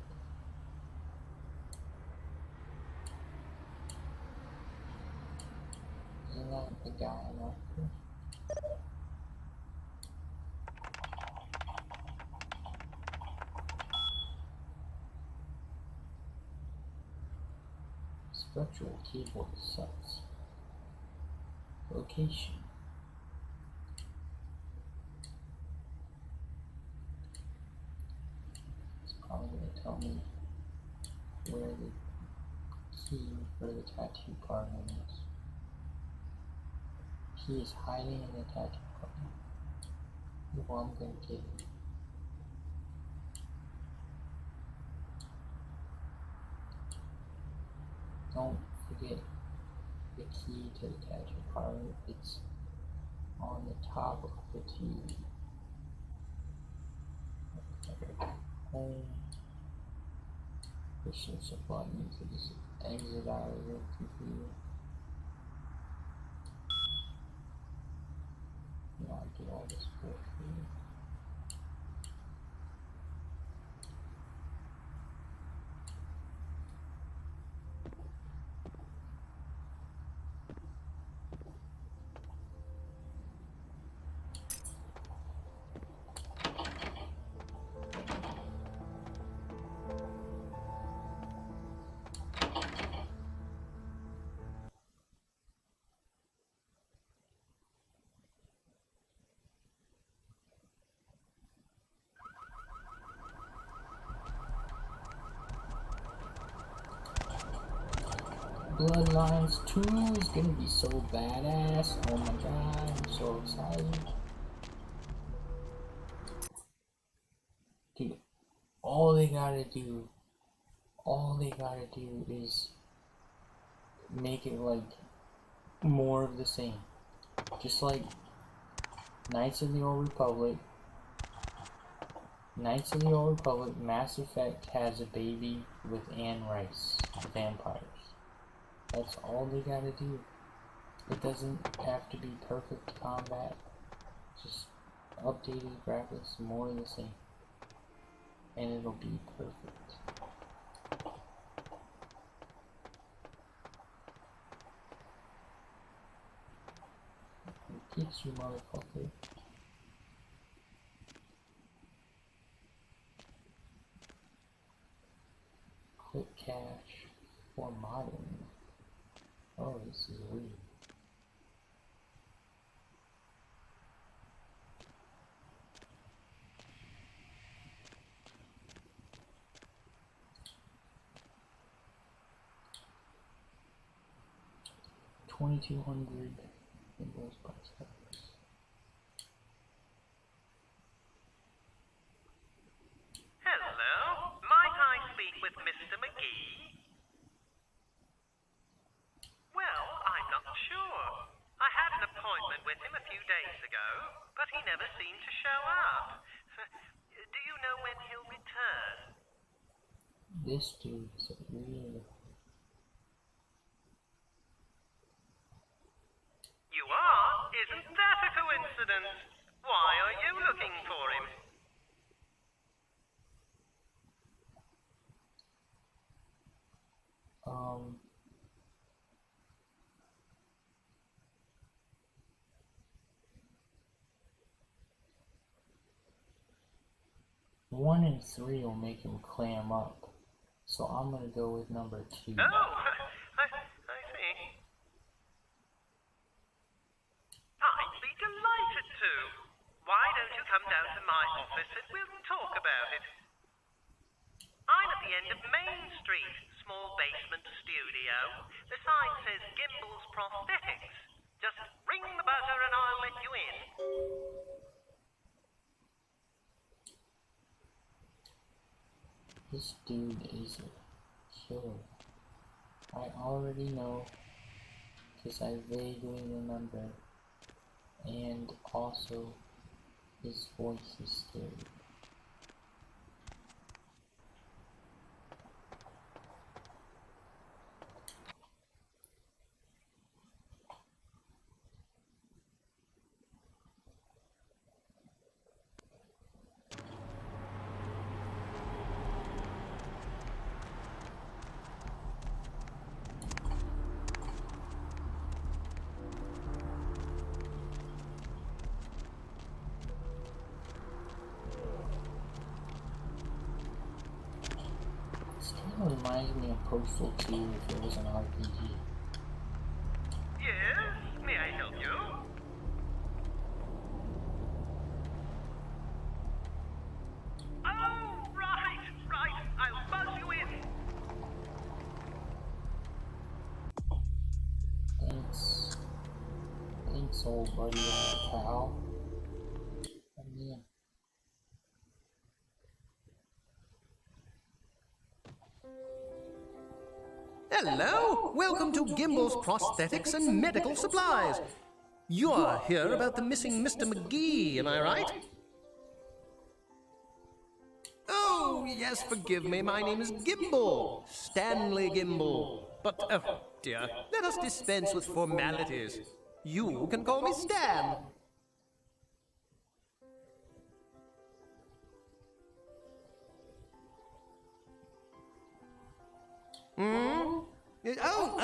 Isn't that the guy I'm after? Structural keyboard sucks. Location. It's probably going to tell me where the key for the tattoo parlor is. He is hiding in the tattoo parlor. Well, I'm going to get him. Don't forget the key to the tattoo parlor. It's on the top of the TV. Home. There's some buttons to just exit out of your computer. You know, I do all this work for you. Bloodlines 2 is gonna be so badass. Oh my god, I'm so excited. Dude, all they gotta do is make it like more of the same. Just like Knights of the Old Republic. Knights of the Old Republic, Mass Effect has a baby with Anne Rice, vampires. That's all they gotta do. It doesn't have to be perfect combat. Just updated graphics, more of the same. And it'll be perfect. It gets you, motherfucker. Quick cache for modern. Oh, this is weird. $2,200 in those price tags. Hello, might I speak with Mr. McGee? Well, I'm not sure. I had an appointment with him a few days ago, but he never seemed to show up. Do you know when he'll return? This dude is weird. You are? Isn't that a coincidence? Why are you looking for him? One and three will make him clam up. So I'm gonna go with number 2. Oh, I see. I'd be delighted to. Why don't you come down to my office and we'll talk about it? I'm at the end of Main Street, small basement studio. The sign says Gimbel's Prosthetics. Just ring the buzzer and I'll let you in. This dude is a killer. I already know, because I vaguely remember, and also his voice is scary. Reminds me of Postal 2 if it was an RPG. Yes, may I help you? Oh, right, I'll buzz you in. Thanks old buddy, old pal. Yeah. Hello! Welcome to Gimbel's Prosthetics and Medical Supplies. You're here about the missing Mr. McGee, am I right? Oh, yes, forgive me. My name is Gimbel. Stanley Gimbel. But, oh, dear, let us dispense with formalities. You can call me Stan.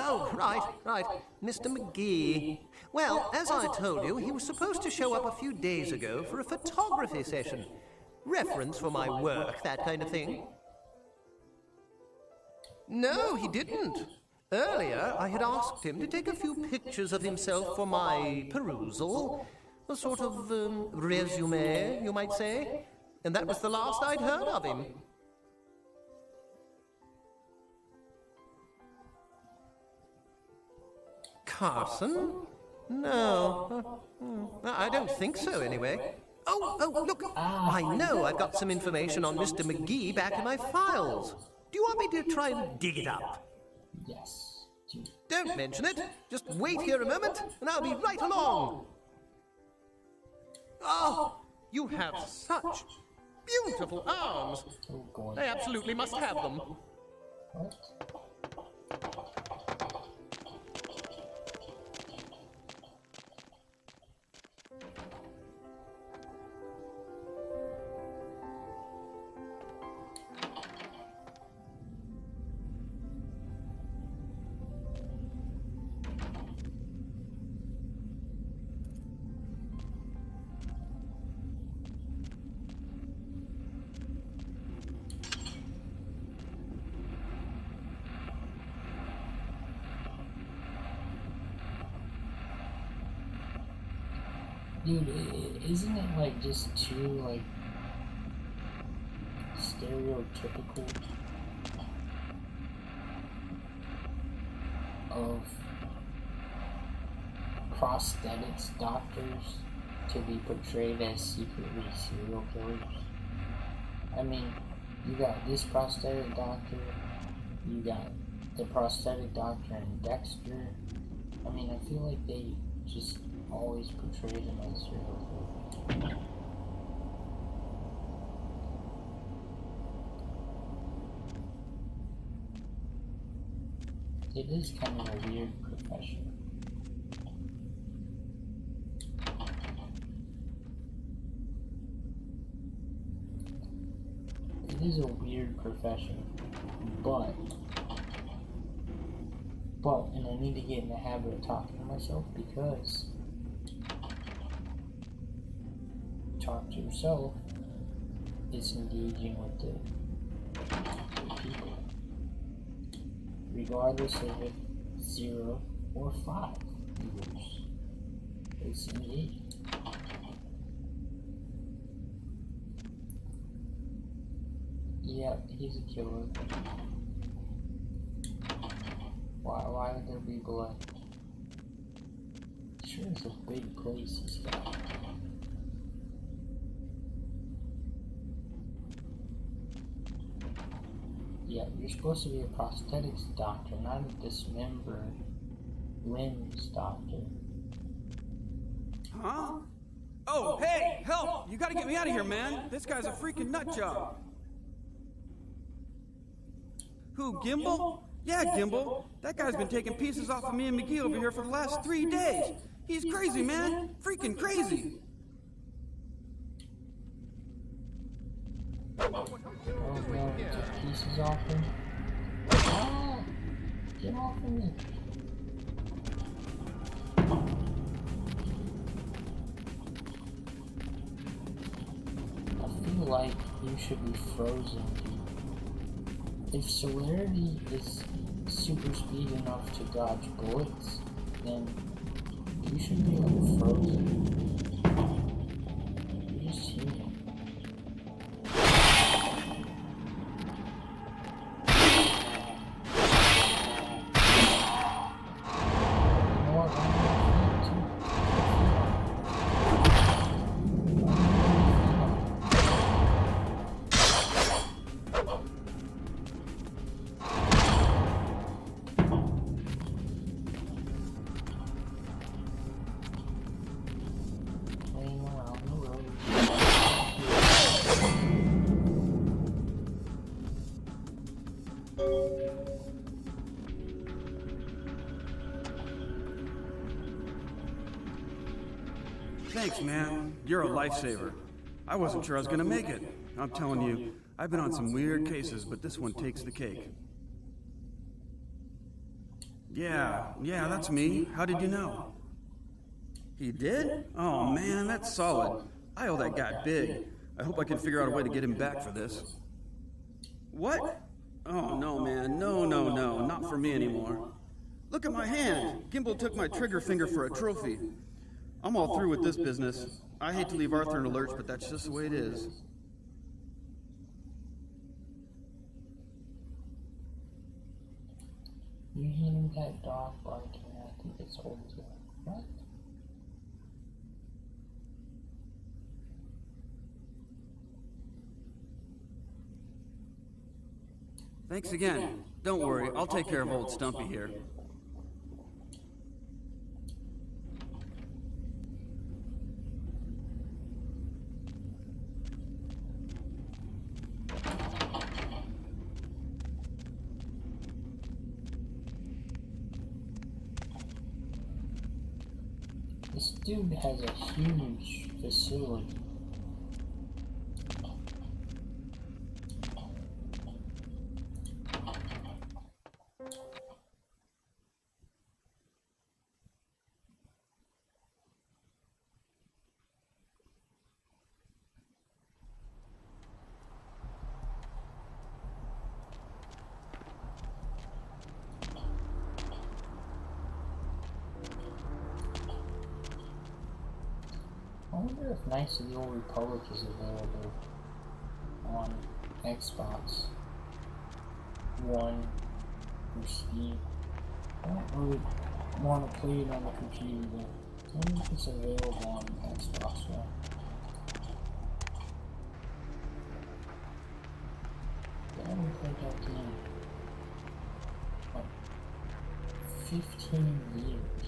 Oh, right. Mr. McGee. Well, as I told you, he was supposed to show up a few days ago for a photography session. Reference for my work, that kind of thing. No, he didn't. Earlier, I had asked him to take a few pictures of himself for my perusal. A sort of resume, you might say. And that was the last I'd heard of him. Carson? No. I don't think so, anyway. Oh, look! I know I've got some information on Mr. McGee back in my files. Do you want me to try and dig it up? Yes. Don't mention it. Just wait here a moment, and I'll be right along. Oh, you have such beautiful arms. Oh, God. I absolutely must have them. What? Dude, isn't it like just too like stereotypical of prosthetics doctors to be portrayed as secretly serial killers? I mean, you got this prosthetic doctor, you got the prosthetic doctor in Dexter. I mean, I feel like they just always portrayed him as serial killer. It is kind of a weird profession. It is a weird profession, but And I need to get in the habit of talking to myself, because talk to yourself is engaging with the people, regardless of if 0 or 5 viewers. It's engaging. Yep, he's a killer. Why would there be blood? Sure, it's a big place he's got. Yeah, you're supposed to be a prosthetics doctor, not a dismembered limbs doctor. Huh? Oh, hey, help! You gotta get me out of here, man! This guy's a freaking nut job! Who, Gimbal? Yeah, Gimbal. That guy's been taking pieces off of me and McGee over here for the last 3 days. He's crazy, man. Freaking crazy. Oh no, took pieces off him. Ah! Get off of me. I feel like you should be frozen, dude. If celerity is super speed enough to dodge bullets, then you should be like frozen. You're just human. Thanks, man. You're a lifesaver. I wasn't sure I was gonna make it. I'm telling you, I've been on some weird cases, but this one takes the cake. Yeah, that's me. How did you know? He did? Oh man, that's solid. I owe that guy big. I hope I can figure out a way to get him back for this. What? Oh no, man. No, not for me anymore. Look at my hand. Gimbal took my trigger finger for a trophy. I'm all through with this business. I hate to leave Arthur in a lurch, but that's just the way it is. You hearing that dog barking? I think it's over there. What? Thanks again. Don't worry, I'll take care of old Stumpy here. This dude has a huge facility. I wonder if Knights of the Old Republic is available on Xbox One or Steam. I don't really want to play it on the computer, but I wonder if it's available on Xbox One. I haven't played that game in like 15 years.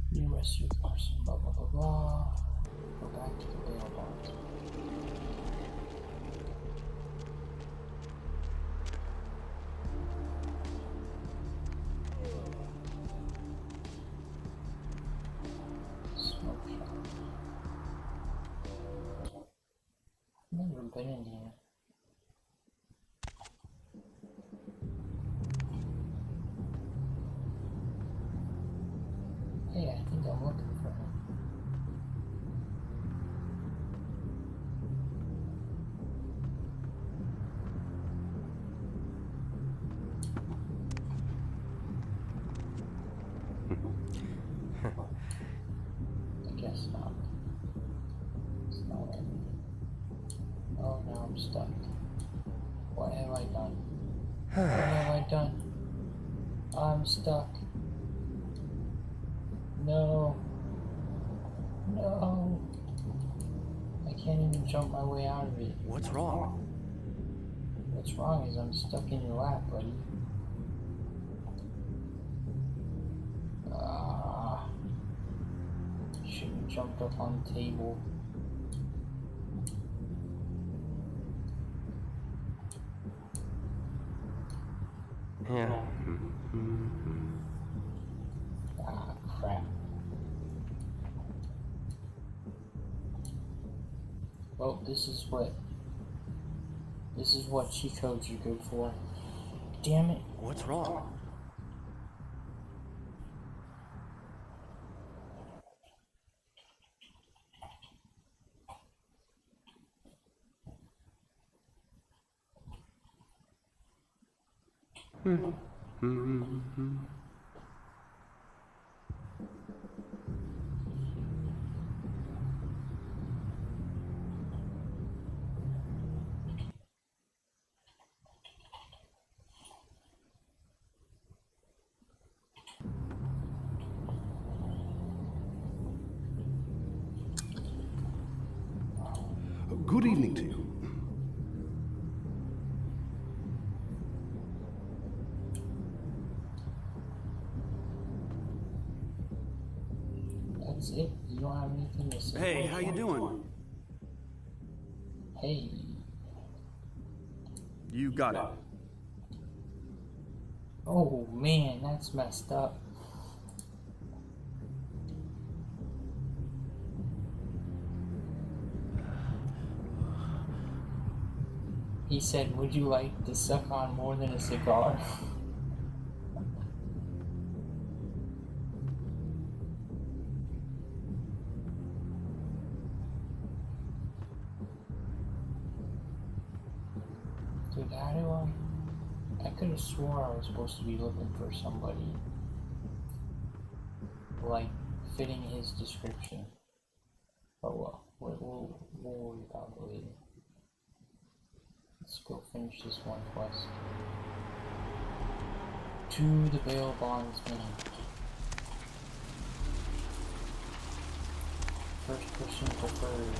You arrest your person, blah blah blah blah. Go back to the bail bonds. Smoke shop. been in here. Hey, I think I'm looking for him. I guess not. It's not him. Oh, now I'm stuck. What have I done? What have I done? I'm stuck. No. No. I can't even jump my way out of it. What's wrong? What's wrong is I'm stuck in your lap, buddy. Shouldn't have jumped up on the table. Yeah. Ah, crap. Well, this is what cheat codes are good for. Damn it. What's wrong? Good evening to you. That's it? You don't have anything to say? Hey, how you doing? Hey. You got it. Oh man, that's messed up. He said, would you like to suck on more than a cigar? Dude, how do I could have swore I was supposed to be looking for somebody like fitting his description. Oh well, we'll worry about it later. Let's go finish this one quest. To the bail bondsman. First person preferred.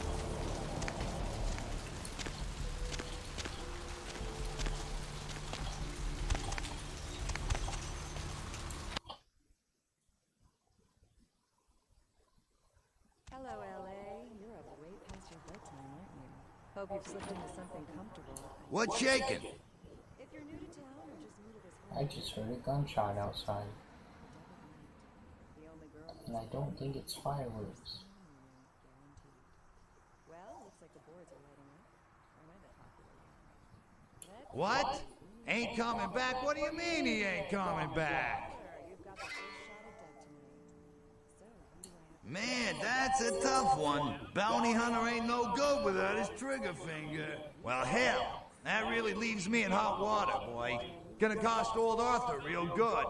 Hello, LA. You're up way past your bedtime, aren't you? Hope you've slipped into something comfortable. What's shaking? If you're new to town or just new to this I just heard a gunshot outside. And I don't think it's fireworks. Well, looks like the boards are lighting up. Or am I the popular one? What? Ain't coming back? What do you mean he ain't coming back? You've got the first shot at death tonight. So, who do I have? Man, that's a tough one. Bounty hunter ain't no good without his trigger finger. Well, hell, that really leaves me in hot water, boy. Gonna cost old Arthur real good.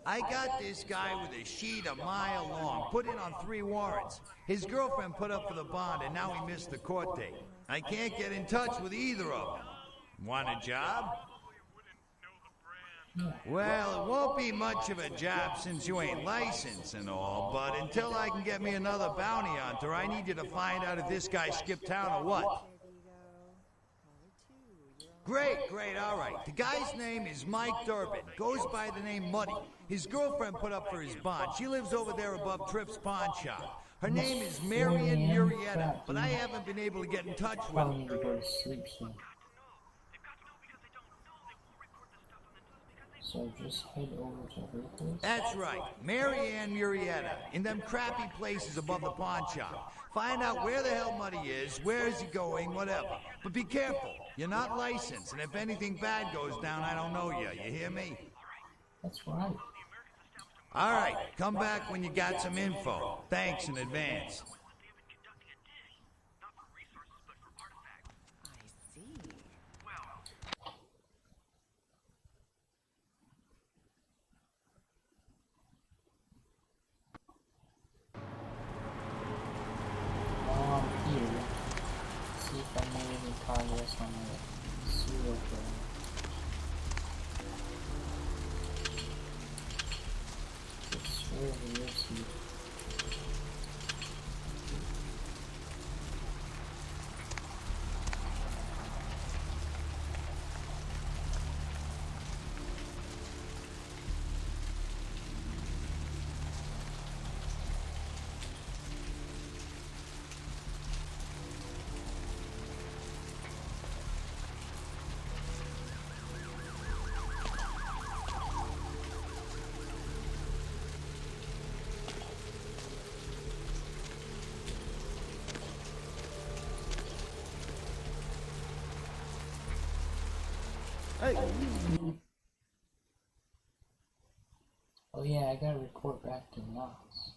I got this guy with a sheet a mile long, put in on 3 warrants. His girlfriend put up for the bond, and now he missed the court date. I can't get in touch with either of them. Want a job? Well, it won't be much of a job since you ain't licensed and all, but until I can get me another bounty hunter, I need you to find out if this guy skipped town or what. Great, all right. The guy's name is Mike Durbin. Goes by the name Muddy. His girlfriend put up for his bond. She lives over there above Tripp's Pawn Shop. Her name is Marion Murrieta, but I haven't been able to get in touch with Probably need to her. go to sleep soon. So just head over to her place? That's right. Marianne Murrieta, in them crappy places above the pawn shop. Find out where the hell Muddy is, where is he going, whatever. But be careful. You're not licensed, and if anything bad goes down, I don't know you. You hear me? That's right. All right. Come back when you got some info. Thanks in advance. Here. See if I made any progress on the serial killer. I swear he lives here. Hey. Oh yeah, I gotta report back to Knox.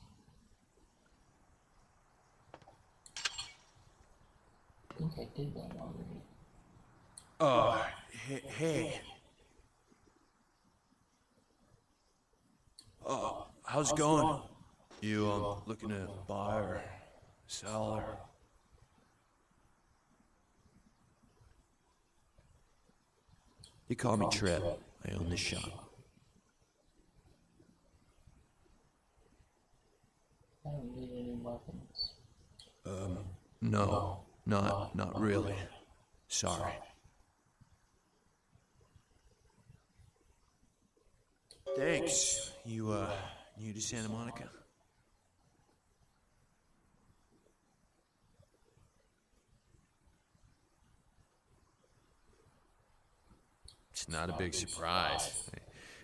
I think I did that already. Hey. How's it going? You, looking to buy or sell or... You call me Trip. I own this shop. I don't need any weapons. No, not really. Sorry. Thanks. You, new to Santa Monica? It's not a big surprise.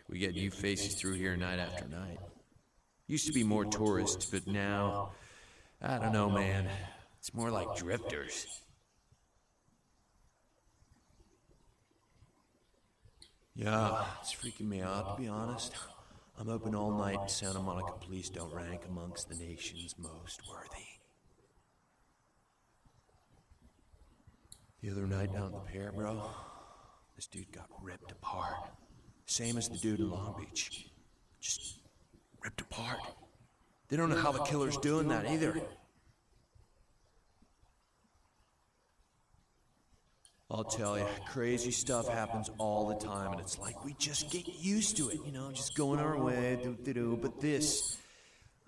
We get new faces through here night after night. Used to be more tourists, but now, I don't know, man. It's more like drifters. Yeah, it's freaking me out, to be honest. I'm open all night and Santa Monica police don't rank amongst the nation's most worthy. The other night down at the pier, bro, this dude got ripped apart. Same as the dude in Long Beach. Just ripped apart. They don't know how the killer's doing that either. I'll tell you, crazy stuff happens all the time, and it's like we just get used to it, you know, just going our way, do-do-do. But this,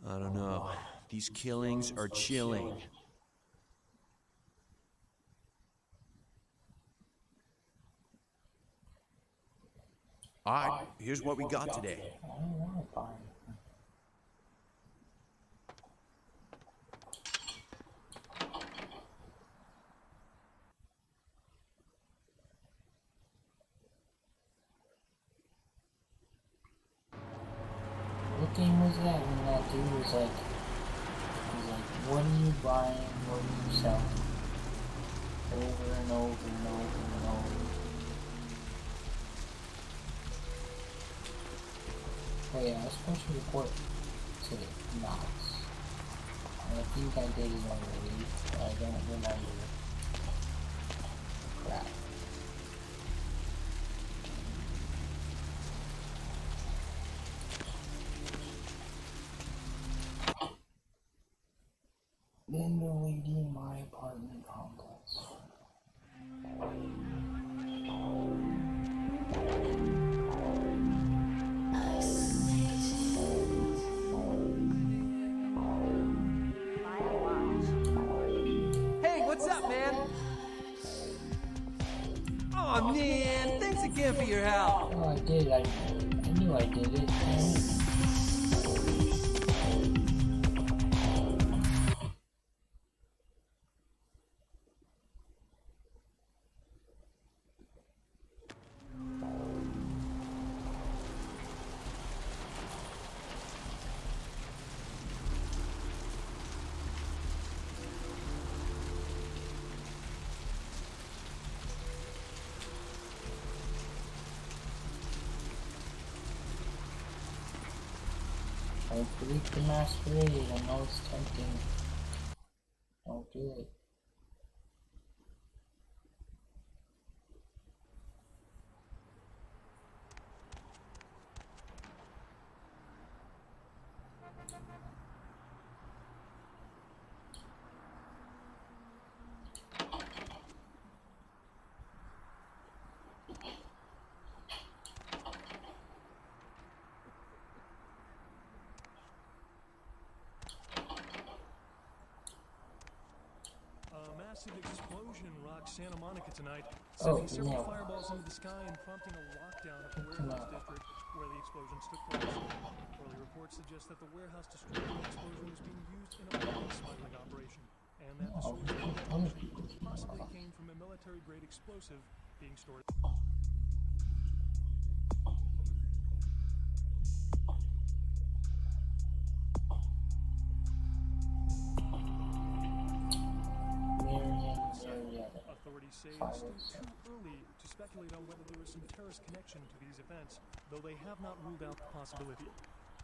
I don't know, these killings are chilling. All right, here's what we got today. I don't want to buy it. What game was that when that dude was like, what are you buying, what are you selling? Over and over and over and over. Oh yeah, I was supposed to report to Knox. And I think I did it already, but I don't remember. Crap. Then the lady in my apartment complex. Hey, what's up, man? Oh man, thanks again for your help. Oh, I did. I knew I did it. Don't freak the Masquerade. I know it's tempting. Don't do it. Massive explosion rocked Santa Monica tonight, Oh, sending several yeah. fireballs into the sky and prompting a lockdown of the warehouse district where the explosions took place. Early reports suggest that the warehouse destruction explosion was being used in a bomb smuggling operation, and that the source of the detonation possibly came from a military-grade explosive being stored. Authorities say it's still too early to speculate on whether there is some terrorist connection to these events, though they have not ruled out the possibility.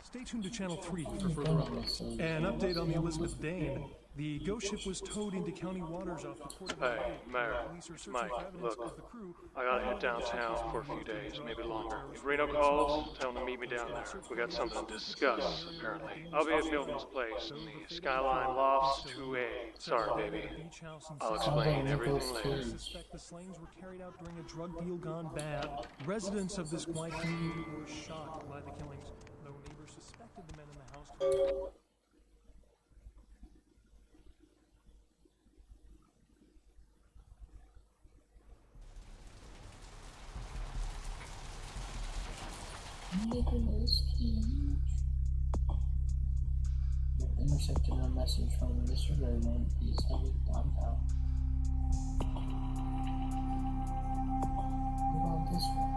Stay tuned to Channel 3 for further updates. An update on the Elizabeth Dane. The ghost ship was towed into county waters off the port of Hawaii. Hey, Mayor, Police are it's searching Mike. for evidence Look, of the crew. I gotta head downtown for a few days, maybe longer. If Reno calls, tell him to meet me down there. We got something to discuss, apparently. I'll be at Milton's place in the Skyline Lofts 2A. Sorry, baby. I'll explain everything later. Suspect the slayings were carried out during a drug deal gone bad. Residents of this quiet community were shocked by the killings, though neighbors suspected the men in the house. Nicholas Cage. We've intercepted a message from Mr. Redmond. He's headed downtown. What about this one?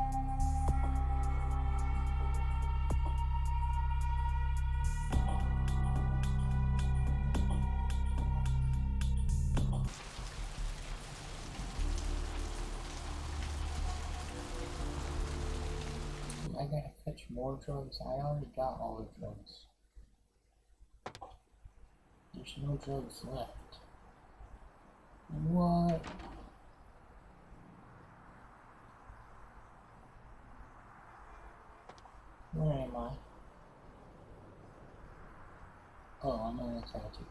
I gotta fetch more drugs. I already got all the drugs. There's no drugs left. What? Where am I? Oh, I'm in a tattoo.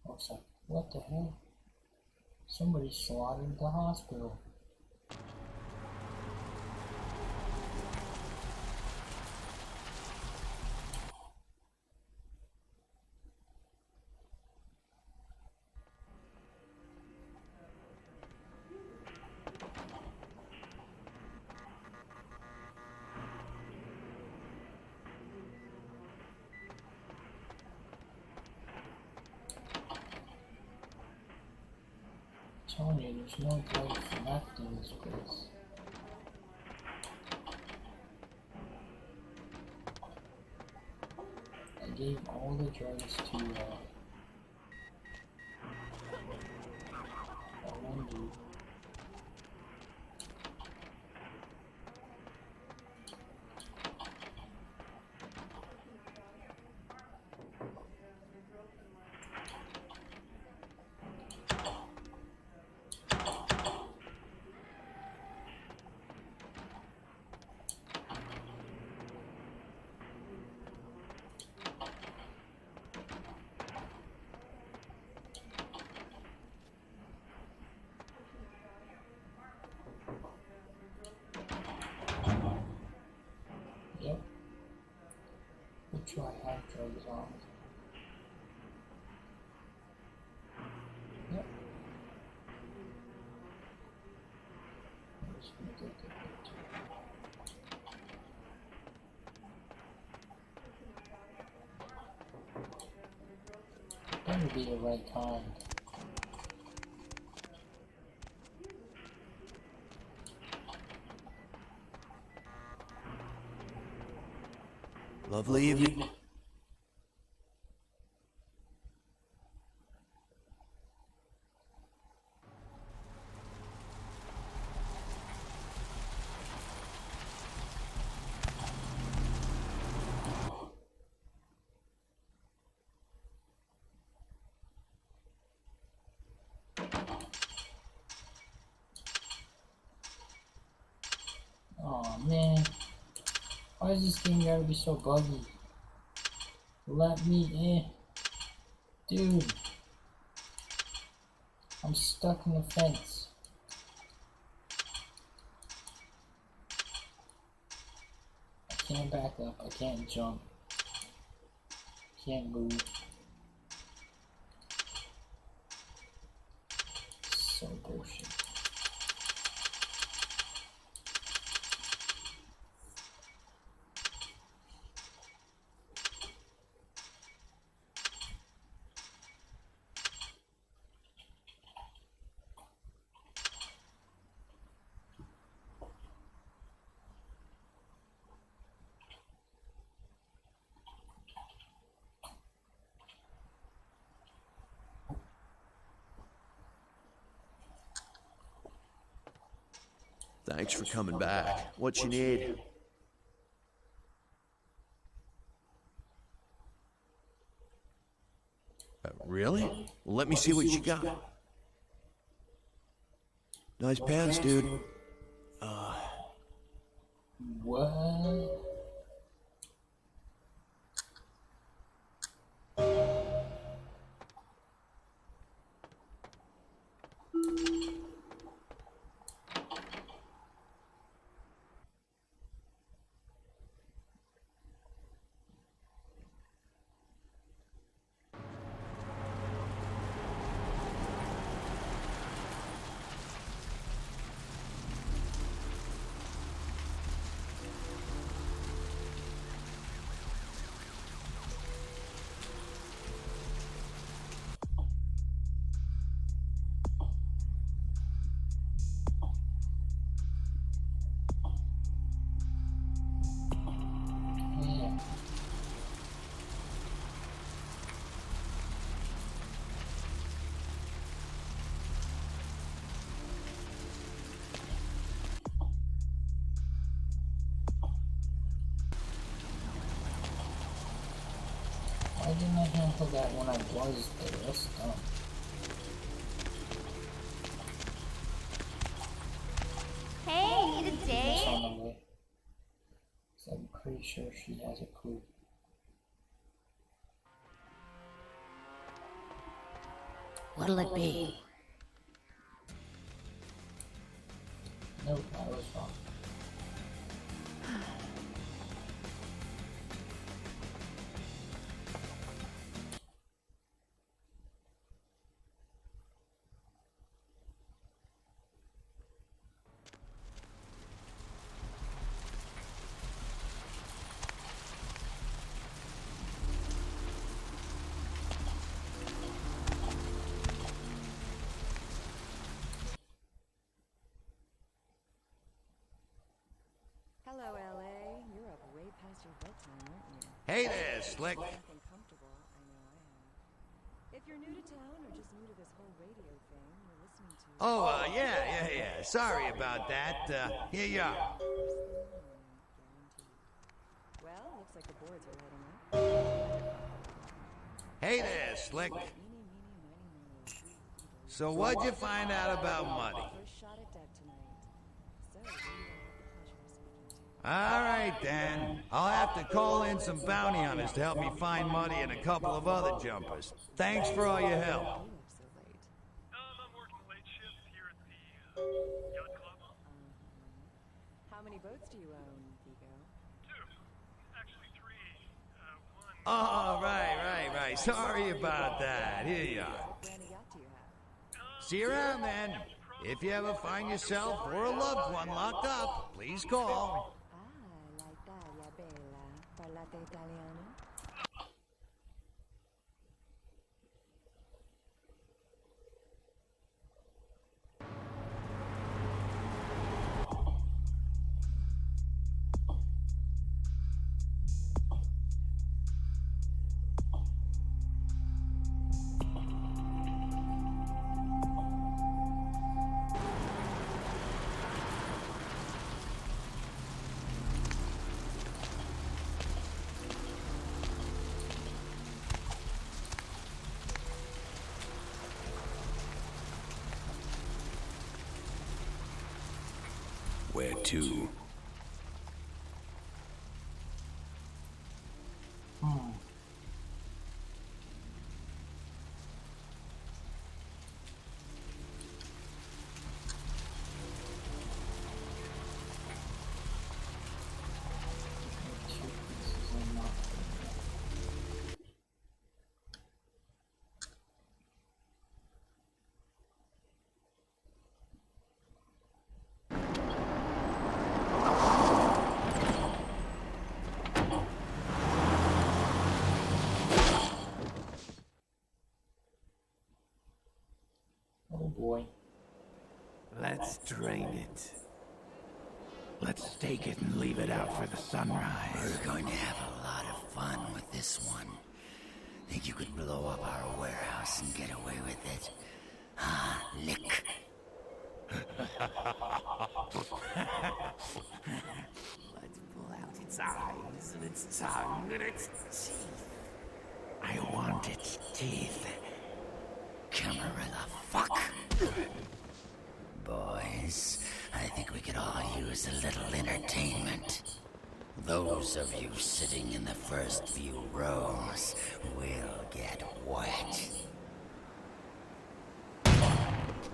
Looks like, what the hell? Somebody slaughtered the hospital. Telling you, there's no drugs left in this place. I gave all the drugs to that one dude. Yep. Which do I have drugs on? Yep. I'm just gonna get the picture. That would be the right kind. Lovely evening. Aw, man. Why is this game gotta be so buggy? Let me in. Dude. I'm stuck in the fence. I can't back up. I can't jump. Can't move. So bullshit. Thanks for coming back. What you need? Really? Well, let me see what you got. Nice pants, dude. What? Why didn't I handle that when I was there? That's dumb. Hey, need a date? On the way. So I'm pretty sure she has a clue. What'll it be? Nope, I was wrong. Hello, LA. You're up way past your bedtime, aren't you? Hey there, Slick. Something comfortable, I know I have. If you're new to town or just new to this whole radio thing, you're listening to... Oh, yeah. Sorry about that. Here you are. Well, looks like the boards are lighting up. Hey there, Slick. So what'd you find out about Muddy? First shot at deck tonight. So, who do I have the pleasure of speaking to? All right, then. I'll have to call in some bounty hunters to help me find Muddy and a couple of other jumpers. Thanks for all your help. I'm working late shift here at the yacht club. How many boats do you own, Vigo? 2. Actually 3. One. Oh, right. Sorry about that. Here you are. What brand of yacht do you have? See you around, then. If you ever find yourself or a loved one locked up, please call. Ah, l'Italia bella. Parlate italiano? Where to? boy. Let's drain it. Let's stake it and leave it out for the sunrise. We're going to have a lot of fun with this one. Think you could blow up our warehouse and get away with it? Ah, lick. Let's pull out its eyes and its tongue and its teeth. I want its teeth. Camarilla, fuck! Boys, I think we could all use a little entertainment. Those of you sitting in the first few rows will get wet.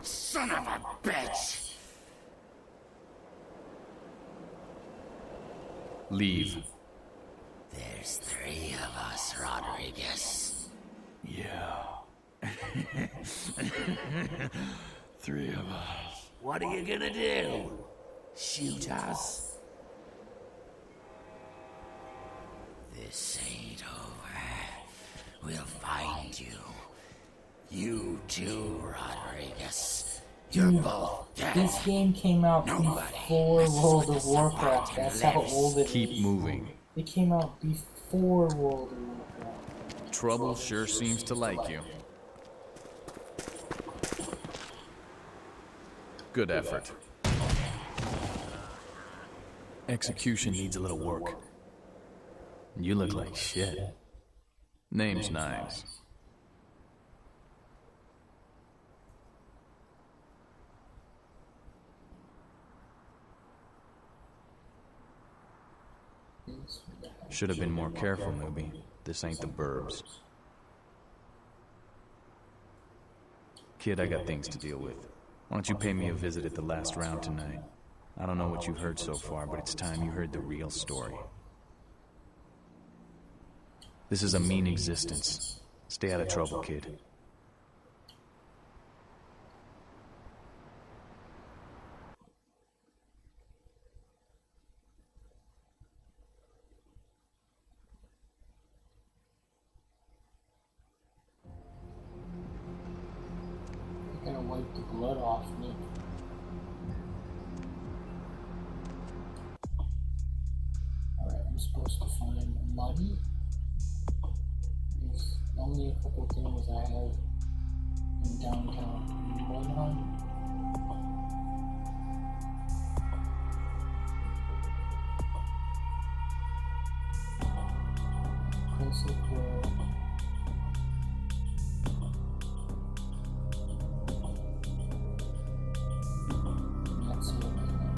Son of a bitch! Leave. There's 3 of us, Rodriguez. Yeah. 3 of us. What are you gonna do? Shoot us? This ain't over. We'll find you. You too, Rodriguez. You're both dead. This game came out before World of Warcraft. That's how old it is. Keep moving. It came out before World of Warcraft. Trouble sure seems to like you. Good effort. Execution needs a little work. You look like shit. Name's Knives. Should have been more careful, newbie. This ain't the burbs. Kid, I got things to deal with. Why don't you pay me a visit at the last round tonight? I don't know what you've heard so far, but it's time you heard the real story. This is a mean existence. Stay out of trouble, kid. I'm gonna wipe the blood off me. Alright, I'm supposed to find money. There's only a couple things I have in downtown Mudhun. Principal. That's it right now.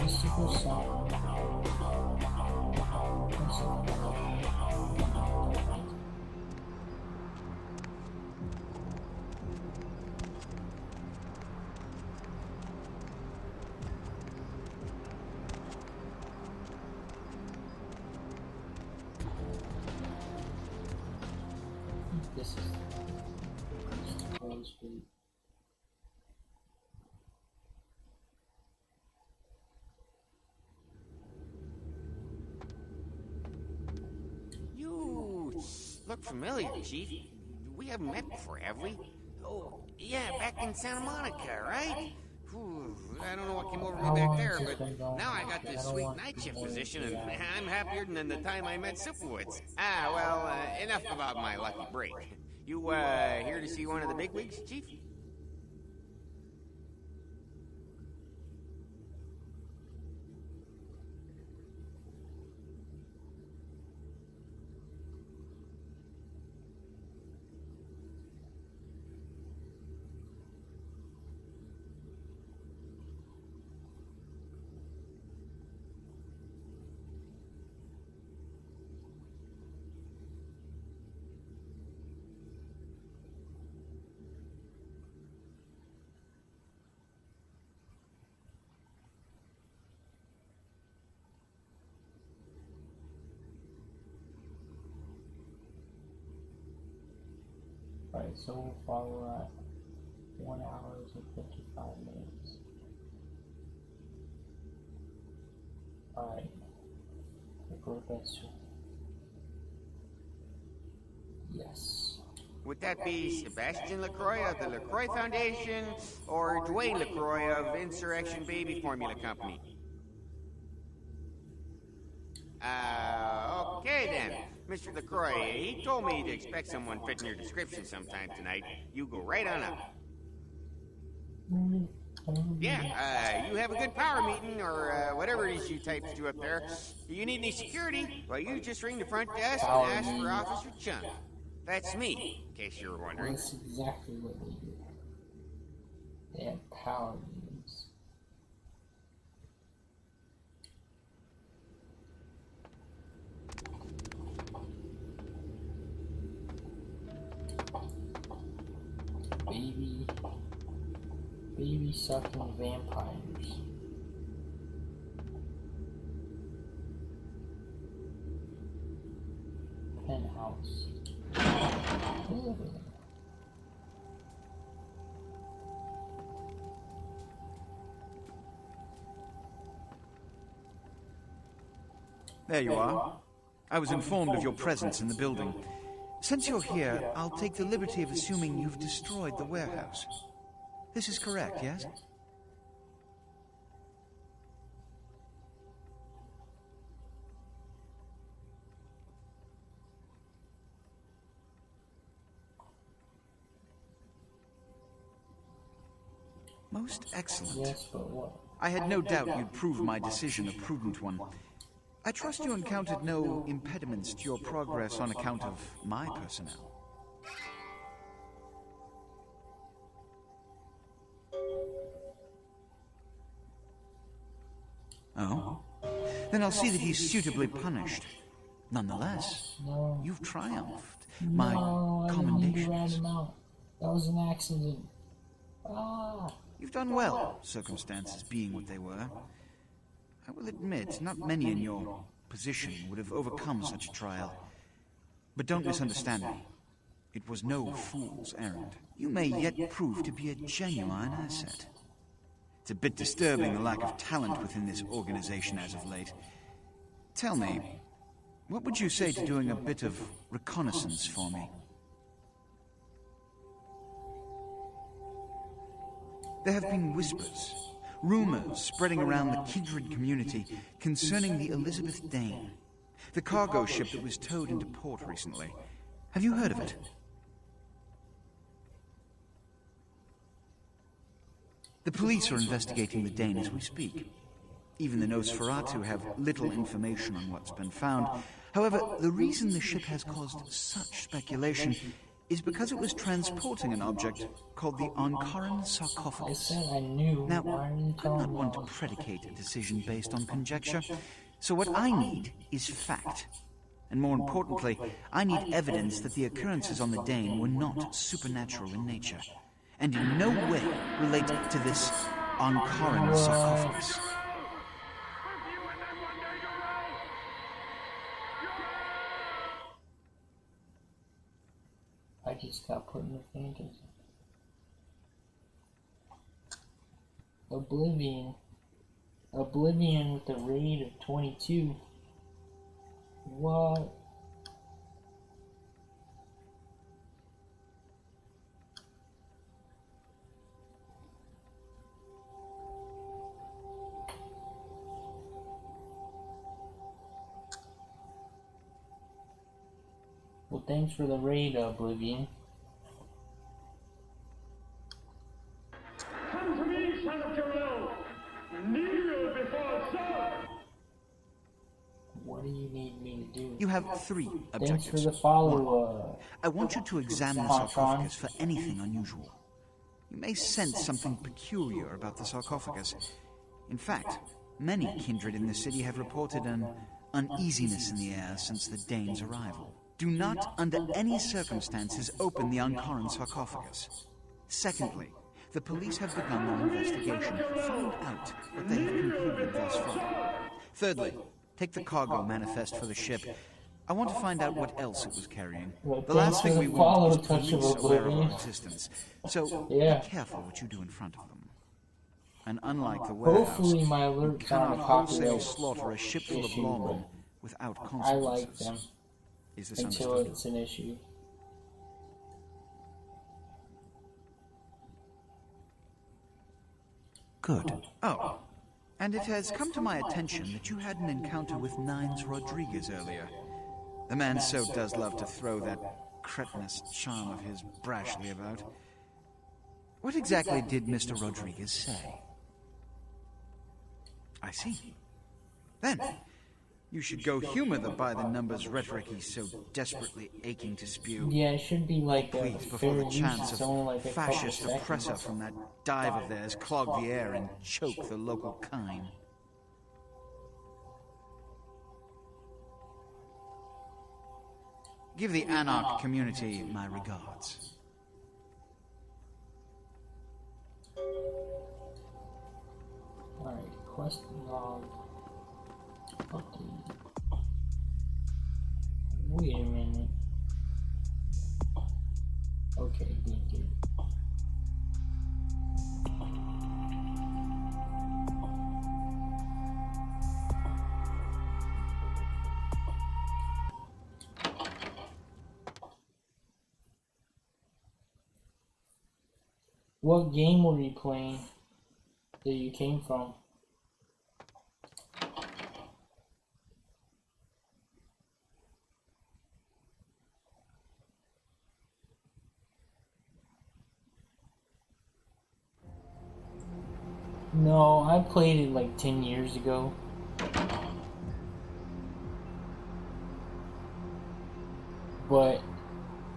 Mystical song. This is the Pearl Street. You look familiar, Chief. We haven't met before, have we? Oh, yeah, back in Santa Monica, right? Whew, I don't know what came over me back there, but now I got this sweet night shift position, and I'm happier than the time I met Sipowitz. Well, enough about my lucky break. You, here to see one of the bigwigs, Chief? Right, so far we're at 1 hour and 55 minutes. Alright. The professor. Yes. Would that be Sebastian LaCroix of the LaCroix Foundation, or Dwayne LaCroix of Insurrection Baby Formula Company? Okay then. Mr. LaCroix, he told me to expect someone fitting your description sometime tonight. You go right on up. Yeah, you have a good power meeting, or whatever it is you types do up there. Do you need any security? Well, you just ring the front desk and ask for Officer Chunk. That's me, in case you were wondering. That's exactly what they do. They have power meetings. Baby sucking vampires. Penthouse. There you are. I was informed of your presence in the building. Since you're here, I'll take the liberty of assuming you've destroyed the warehouse. This is correct, yes? Most excellent. Yes, but what? I had no doubt you'd prove my decision a prudent one. I trust you encountered no impediments to your progress on account of my personnel. Oh? Then I'll see that he's suitably punished. Nonetheless, you've triumphed. My commendations. That was an accident. You've done well, circumstances being what they were. I will admit, not many in your position would have overcome such a trial. But don't misunderstand me. It was no fool's errand. You may yet prove to be a genuine asset. It's a bit disturbing, the lack of talent within this organization as of late. Tell me, what would you say to doing a bit of reconnaissance for me? There have been whispers, rumors spreading around the kindred community concerning the Elizabeth Dane, the cargo ship that was towed into port recently. Have you heard of it? The police are investigating the Dane as we speak. Even the Nosferatu have little information on what's been found. However, the reason the ship has caused such speculation is because it was transporting an object called the Ankaran sarcophagus. Now, I'm not one to predicate a decision based on conjecture, so what I need is fact. And more importantly, I need evidence that the occurrences on the Dane were not supernatural in nature, and in no way relate to this Ankaran sarcophagus. I just got put in the fantasy. Oblivion with a rate of 22. What? Well, thanks for the raid, Oblivion. Come to me, son of Jor-El! Kneel before Zod! What do you need me to do? You have 3 objectives. Thanks for the follow. I want you to examine the sarcophagus for anything unusual. You may sense something peculiar about the sarcophagus. In fact, many kindred in the city have reported an uneasiness in the air since the Dane's arrival. Do not, under any circumstances, open the Ankaran sarcophagus. Secondly, the police have begun their investigation. Find out what they have concluded thus far. Thirdly, take the cargo manifest for the ship. I want to find out what else it was carrying. Well, The last thing we want is Touch of police aware of Oblivion. our existence. So Yeah. be careful what you do in front of them. And unlike the warehouse, Hopefully my you alerts cannot aren't a wholesale copyright slaughter a ship full of issue, lawmen but without I consequences. like them Is this until understood? it's an issue. Good. Oh, and it has come to my attention that you had an encounter with Nines Rodriguez earlier. The man so does love to throw that cretinous charm of his brashly about. What exactly did Mr. Rodriguez say? I see. Then, you should go humor the by-the-numbers rhetoric he's so desperately aching to spew. Yeah, it should be like a Please, before fair the use. chance It's of only like a couple fascist oppressor seconds. from that dive of theirs clog the air and choke the local kine. Give the Anarch community my regards. Alright, quest log. Update. Wait a minute. Okay, good. What game were you playing that you came from? No, I played it like 10 years ago. But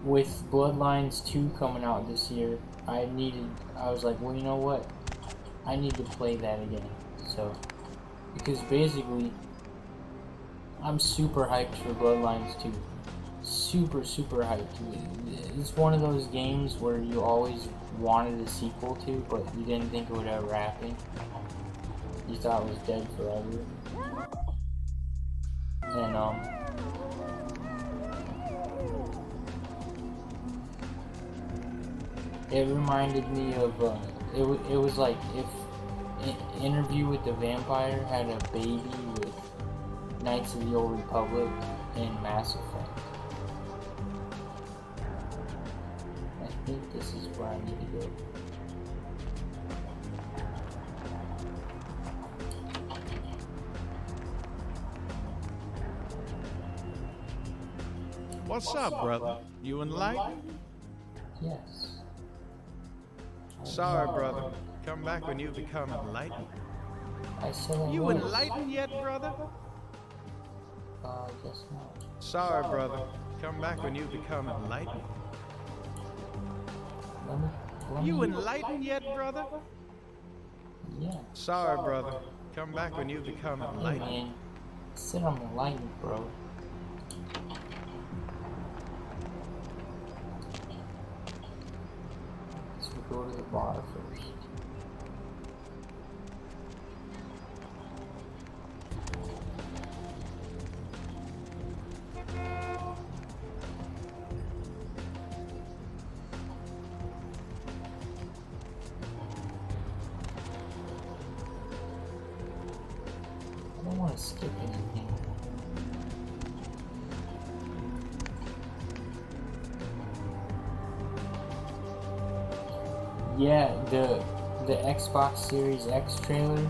with Bloodlines 2 coming out this year, I was like, well, you know what? I need to play that again. So, because basically, I'm super hyped for Bloodlines 2. Super hyped. It's one of those games where you always wanted a sequel to, but you didn't think it would ever happen. You thought it was dead forever. And, it reminded me of, it was like if Interview with the Vampire had a baby with Knights of the Old Republic and Mass Effect. I think this is where I need to go. What's up, brother? You enlightened? Yes. Sorry, brother. Come back when you become enlightened. I said I You was. enlightened yet, brother? I guess not. Sorry, brother. Come back when you become enlightened. You enlightened yet, brother? Yeah. Sorry, brother. Come back when you become Hey enlightened. man, sit on the line, bro. So we go to the bar first. I don't want to skip anything. Yeah, the Xbox Series X trailer,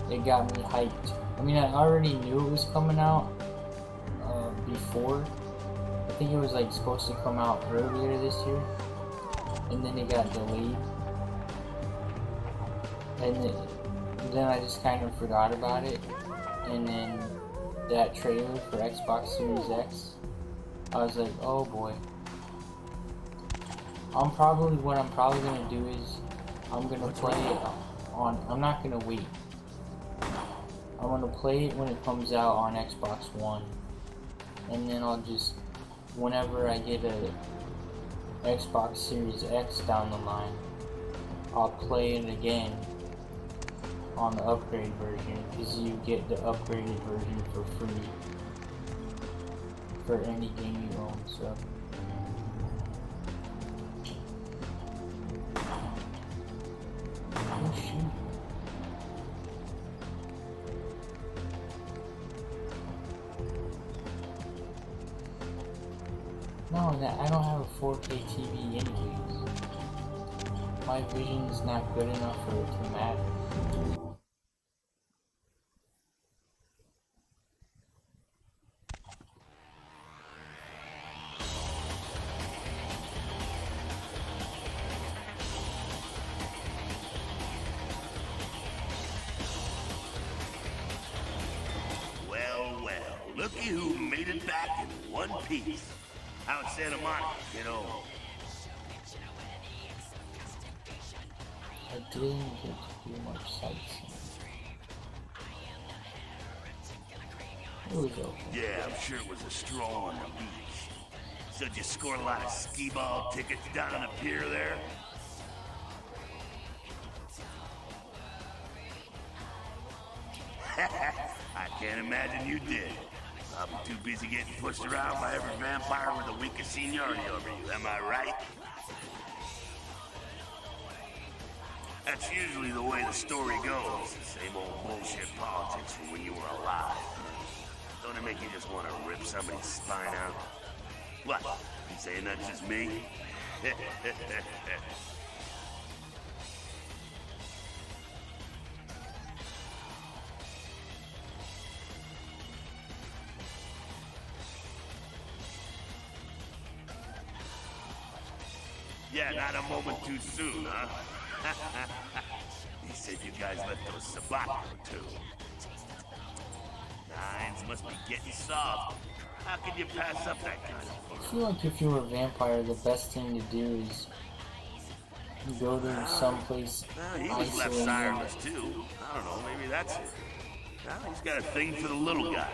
it got me hyped. I mean, I already knew it was coming out before. I think it was like supposed to come out earlier this year, and then it got delayed. And then I just kind of forgot about it. And then that trailer for Xbox Series X, I was like, oh boy. What I'm probably gonna do is I'm gonna play it on. I'm not gonna wait. I'm gonna play it when it comes out on Xbox One, and then I'll just, whenever I get a Xbox Series X down the line, I'll play it again on the upgrade version, because you get the upgraded version for free for any game you own, so. Oh shoot. No, I don't have a 4K TV anyways. My vision is not good enough for it to matter. Looky who made it back in one piece. Out in Santa Monica, you know. I didn't get to do much sightseeing. It was okay. Yeah, I'm sure it was a stroll on the beach. So did you score a lot of skee-ball tickets down on the pier there? I can't imagine you did. I'll be too busy getting pushed around by every vampire with the weakest seniority over you, am I right? That's usually the way the story goes. The same old bullshit politics from when you were alive. Don't it make you just want to rip somebody's spine out? What? You saying that's just me? Yeah, not a moment too soon, huh? He said you guys let those Sabat go too. Nines must be getting soft. How can you pass up that kind of fun? I feel like if you were a vampire, the best thing to do is go to someplace he was left sirenless too. I don't know, maybe that's it. He's got a thing for the little guy.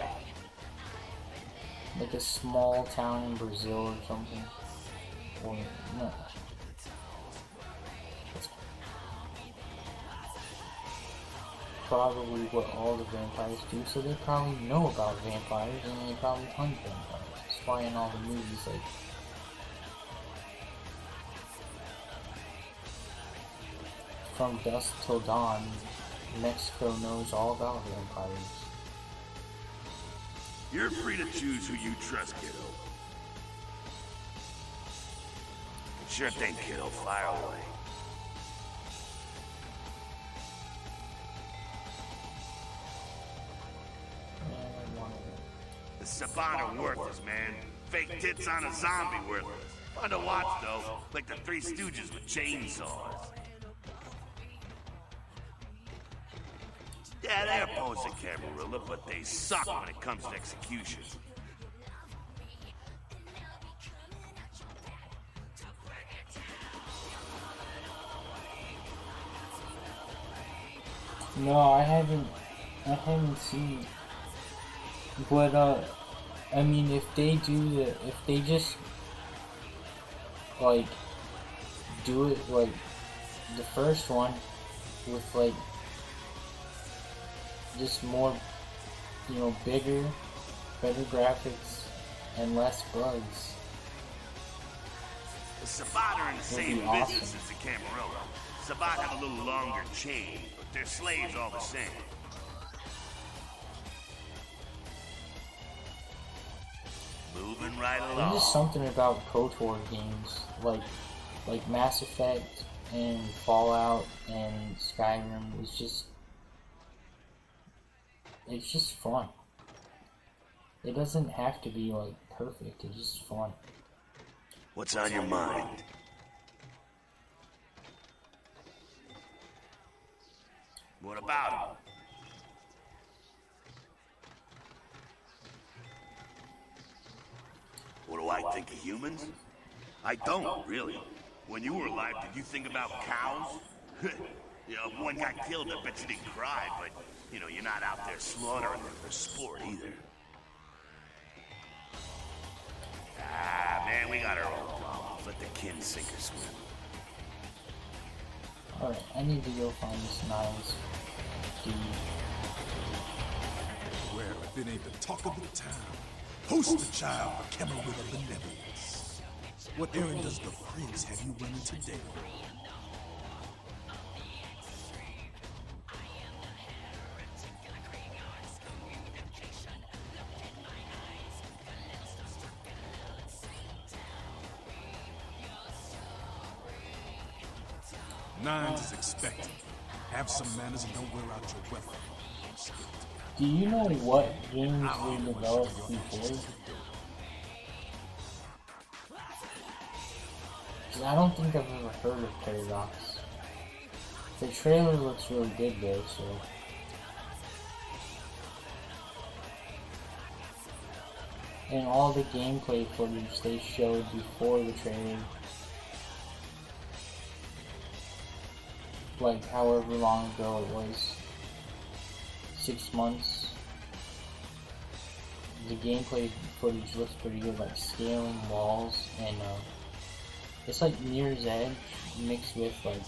Like a small town in Brazil or something. Or, no. Probably what all the vampires do, so they probably know about vampires and they probably hunt vampires. That's why in all the movies, like From Dusk Till Dawn, Mexico knows all about vampires. You're free to choose who you trust, kiddo. Sure thing, kiddo. Fire away. The Sabat are worthless, man. Fake tits on a zombie worthless. Fun to watch, though. Like the Three Stooges with chainsaws. Yeah, they're posing Camarilla, but they suck when it comes to execution. No, I haven't seen. But I mean, if they just like do it like the first one with like just more, you know, bigger, better graphics and less bugs. The Sabat are in the same business as the Camarilla. Sabat have a little longer chain, but they're slaves all the same. Moving right along. There's just something about KOTOR games, like Mass Effect and Fallout and Skyrim. It's just fun. It doesn't have to be like perfect. It's just fun. What's on your mind? What about him? What do I think of humans? I don't, really. When you were alive, did you think about cows? You know, if one got killed, I bet you didn't cry, but, you know, you're not out there slaughtering them for sport either. Ah, man, we got our own problems. Let the kin sink or swim. Alright, I need to go find this nice dude. Well, if it ain't the talk of the town, Poster child for Camarilla benevolence. What errand does the prince have you running today? Nines is expected. Have some manners and don't wear out your weapon. Do you know what games were developed before? Because I don't think I've ever heard of Paradox. The trailer looks really good though, so... And all the gameplay footage they showed before the trailer, like however long ago it was, 6 months, the gameplay footage looks pretty good, like scaling walls, and it's like Mirror's Edge mixed with like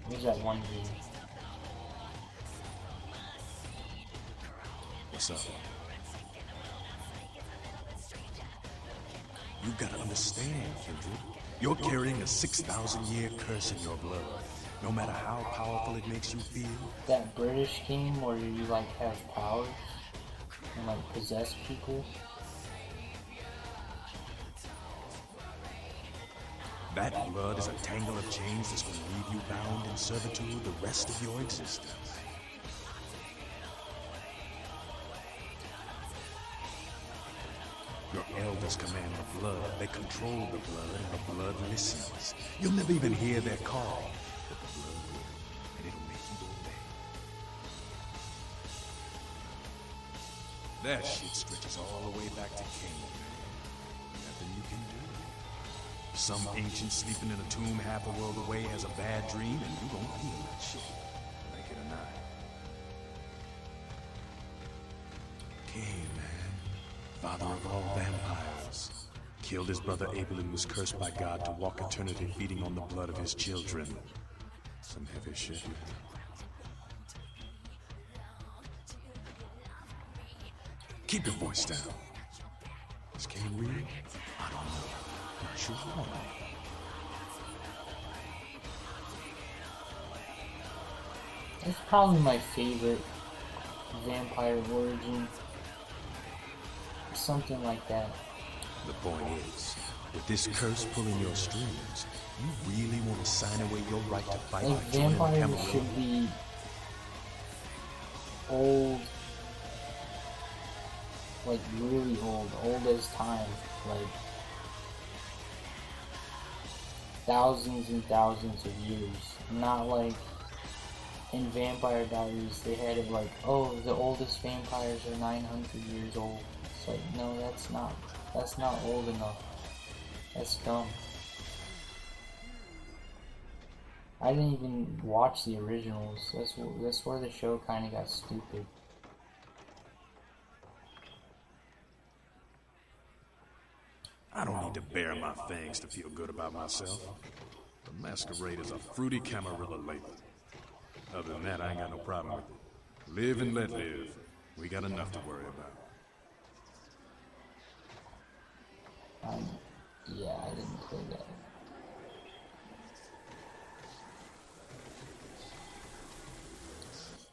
what's that one game? What's up? You gotta understand, Kindred. You're carrying a 6,000-year curse in your blood. No matter how powerful it makes you feel. That British game where you like have powers and like possess people. That blood is a tangle of chains that's gonna leave you bound in servitude the rest of your existence. Your elders command the blood. They control the blood, and the blood listens. You'll never even hear their call, but the blood will, and it'll make you obey. That shit stretches all the way back to Cain, man. Nothing you can do. Some ancient sleeping in a tomb half a world away has a bad dream, and you gon' feel that shit, like it or not. Cain, man. Father of all vampires, killed his brother Abel and was cursed by God to walk eternity feeding on the blood of his children. Some heavy shit. Keep your voice down. Is Cain real? I don't know. Not sure. It's probably my favorite vampire origin. Something like that. The point is, with this curse pulling your strings, you really want to sign away your right to fight like vampires should be old, like really old as time, like thousands and thousands of years. Not like in Vampire Diaries they had it like, oh, the oldest vampires are 900 years old. It's like, no, that's not old enough. That's dumb. I didn't even watch the originals. That's where the show kind of got stupid. I don't need to bare my fangs to feel good about myself. The Masquerade is a fruity Camarilla label. Other than that, I ain't got no problem with it. Live and let live. We got enough to worry about. Yeah, I didn't play that.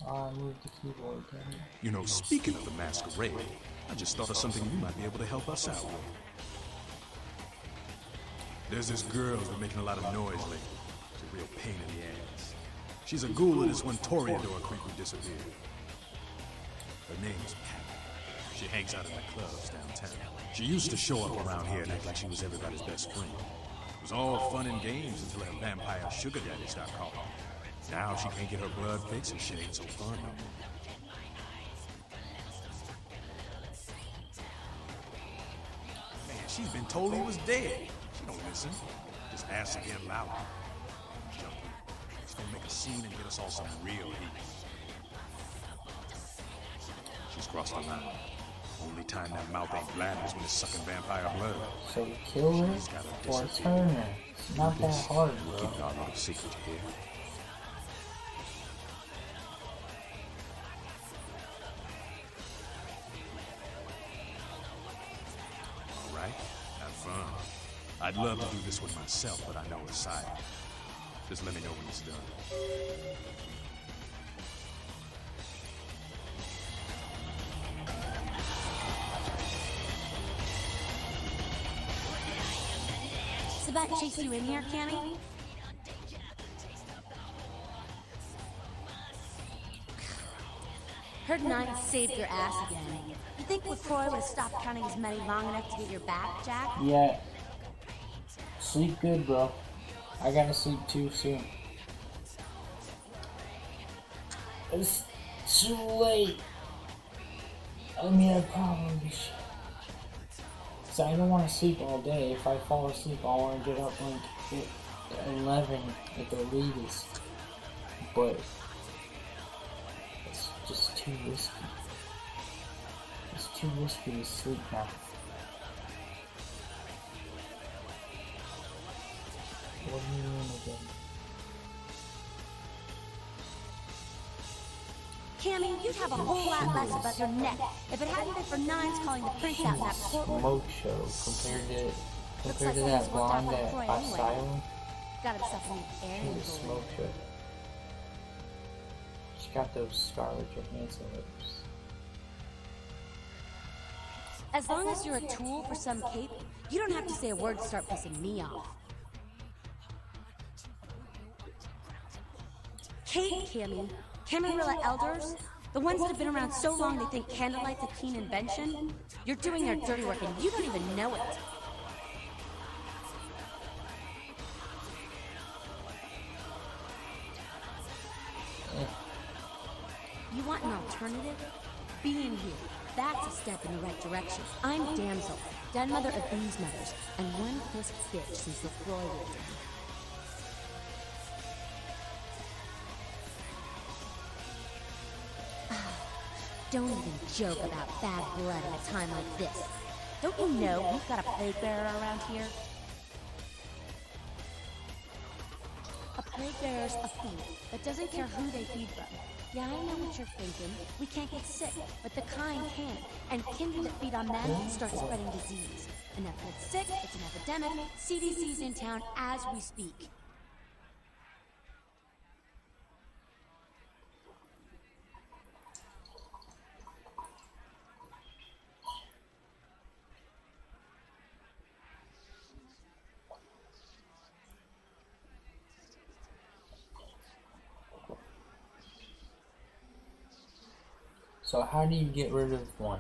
I moved the keyboard down. You know, speaking of the Masquerade, I just thought of something you might be able to help us out with. There's this girl who's been making a lot of noise lately. It's a real pain in the ass. She's a ghoul of this one Toreador creep who disappeared. Her name's Pat. She hangs out in the clubs downtown. She used to show up around here and act like she was everybody's best friend. It was all fun and games until her vampire sugar daddy stopped calling. Now she can't get her blood fixed and shit ain't so fun no more. Man, she's been told he was dead. She don't listen. Just asks again louder. Jump in. She's gonna make a scene and get us all some real heat. She's crossed the line. Only time that mouth ain't blabbing is when it's sucking vampire blood. So kill her or turn her. It's not that hard, bro. Keep our little secret here. I'd love to do this one myself, but I know it's silent. Just let me know when it's done. Sabat chased you in here, Cammy? Heard Nine saved your ass again. You think LaCroix would have stopped counting his money long enough to get your back, Jack? Yeah. Sleep good, bro. I gotta sleep too soon. It's too late. I mean, I probably should. So I don't want to sleep all day. If I fall asleep, I want to get up like at 11 at the latest. But it's just too risky. It's too risky to sleep now. What are you doing again? Cammy, you'd have a whole lot less about your neck if it hadn't been for Nines calling the prince out in that courtroom. Smoke show compared to that blonde that Asylum. Got himself a new She's a smoke show. She got those Scarlett Johansson lips. As long as you're a tool for some cape, you don't have to say a word to start pissing me off. Cape, Cammy. Camarilla elders? The ones that have been around so long they think candlelight's a keen invention? You're doing their dirty work and you don't even know it. You want an alternative? Being here. That's a step in the right direction. I'm Damsel, den mother of these mothers, and one crisp bitch since LaCroix lived in. Don't even joke about bad blood at a time like this. Don't you know we've got a plague bearer around here? A plague bearer's a thief that doesn't care who they feed from. Yeah, I know what you're thinking. We can't get sick, but the kind can. And kindred that feed on them start spreading disease. Enough gets sick, it's an epidemic. CDC's in town as we speak. So how do you get rid of one?